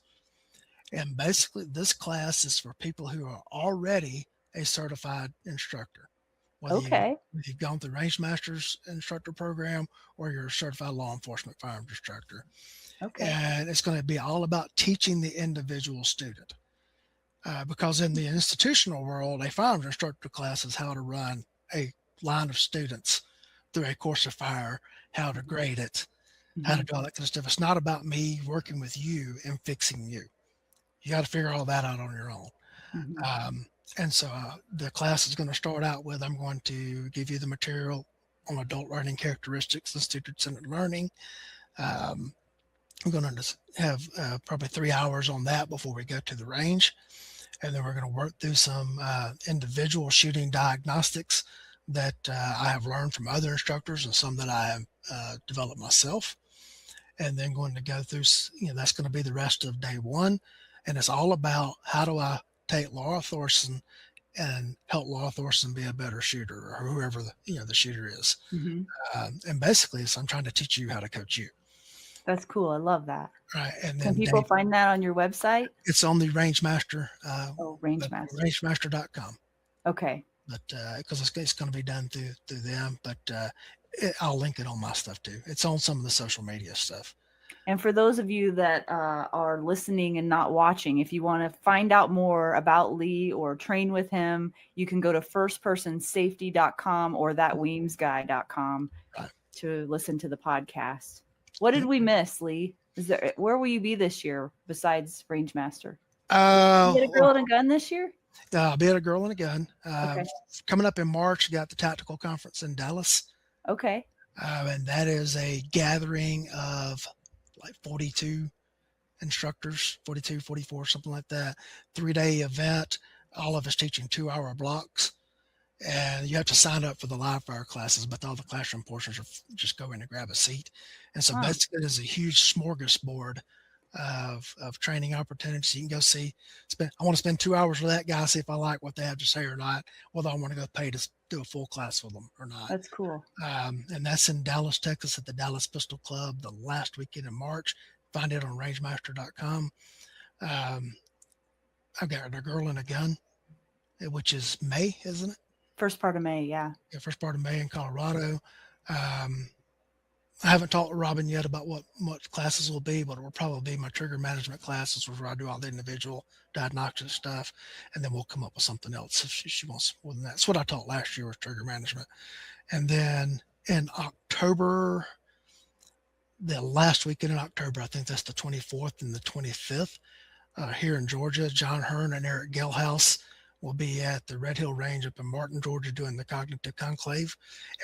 And basically, this class is for people who are already a certified instructor, whether okay. you've gone through Range Masters instructor program or you're a certified law enforcement firearms instructor. Okay. And it's going to be all about teaching the individual student. Because in the institutional world, a firearms instructor class is how to run a line of students through a course of fire, how to grade it, how to Mhm. do all that kind of stuff. It's not about me working with you and fixing you. You got to figure all that out on your own. Mhm. And so the class is going to start out with, I'm going to give you the material on adult learning characteristics and student-centered learning. Um, I'm going to have probably 3 hours on that before we go to the range. And then we're going to work through some individual shooting diagnostics that I have learned from other instructors and some that I have developed myself. And then going to go through, that's going to be the rest of day one. And it's all about how do I take Lora Thorson and help Lora Thorson be a better shooter or whoever the shooter is. Mhm. And basically, I'm trying to teach you how to coach you. That's cool. I love that. Right. And Can then people find that on your website? it's on the Range Master, Oh, Range Master. rangemaster.com. Okay. But because it's going to be done through them, but I'll link it on my stuff too. It's on some of the social media stuff. And for those of you that are listening and not watching, if you want to find out more about Lee or train with him, you can go to firstpersonsafety.com or thatweemsguy.com Right. to listen to the podcast. What did we miss, Lee? Where will you be this year besides Rangemaster? You get a girl and a gun this year? I'll be at a girl and a gun. Okay. Coming up in March, you got the tactical conference in Dallas. Okay. And that is a gathering of like 42 instructors, 42, 44, something like that. 3-day event. All of us teaching 2-hour blocks. And you have to sign up for the live fire classes, but all the classroom portions are just go in and grab a seat. And so basically it is a huge smorgasbord of training opportunities. You can go I want to spend 2 hours with that guy, see if I like what they have to say or not, whether I want to go pay to do a full class with them or not. That's cool. And that's in Dallas, Texas at the Dallas Pistol Club the last weekend in March. Find it on rangemaster.com. I've got a girl and a gun, which is May, isn't it? First part of May, yeah. Yeah, first part of May in Colorado. I haven't talked to Robin yet about what classes will be, but it will probably be my trigger management classes where I do all the individual diagnostic stuff, and then we'll come up with something else if she wants more than that. That's what I taught last year was trigger management. And then in October, the last weekend in October, I think that's the 24th and the 25th, here in Georgia, John Hearn and Eric Gelhaus will be at the Red Hill Range up in Martin, Georgia, doing the Cognitive Conclave,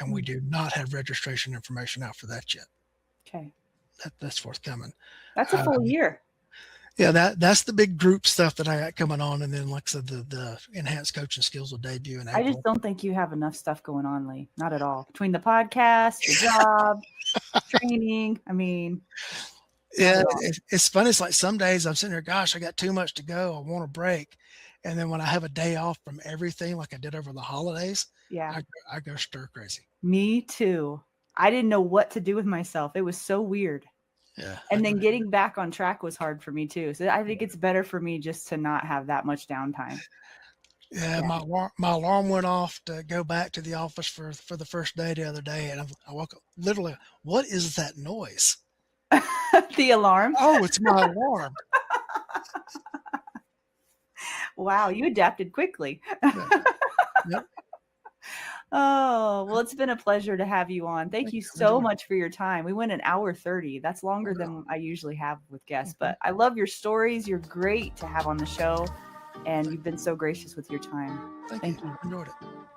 and we do not have registration information out for that yet. Okay. That's forthcoming. That's a full year. Yeah, that's the big group stuff that I got coming on, and then like I said, the enhanced coaching skills will debut in April. I just don't think you have enough stuff going on, Lee. Not at all. Between the podcast, the job, training. I mean, Not Yeah, at all. it's funny. It's like some days I'm sitting there, gosh, I got too much to go. I want a break. And then when I have a day off from everything, like I did over the holidays, Yeah, I go stir crazy. me too. I didn't know what to do with myself. It was so weird. Yeah, I And go then ahead. getting back on track was hard for me too. So I think it's better for me just to not have that much downtime. Yeah, Yeah. my alarm went off to go back to the office for the first day the other day, and I woke up literally. What is that noise? The alarm. Oh, it's my alarm. Wow, you adapted quickly. Yeah, yep. Oh, well, it's been a pleasure to have you on. Thank Thank you you. I so enjoyed it. much for your time. We went an hour 30. That's Oh, longer yeah. than I usually have with guests, Okay. but I love your stories. You're great to have on the show, and Thank, you've been so gracious with your time. thank you. Thank you. I enjoyed it.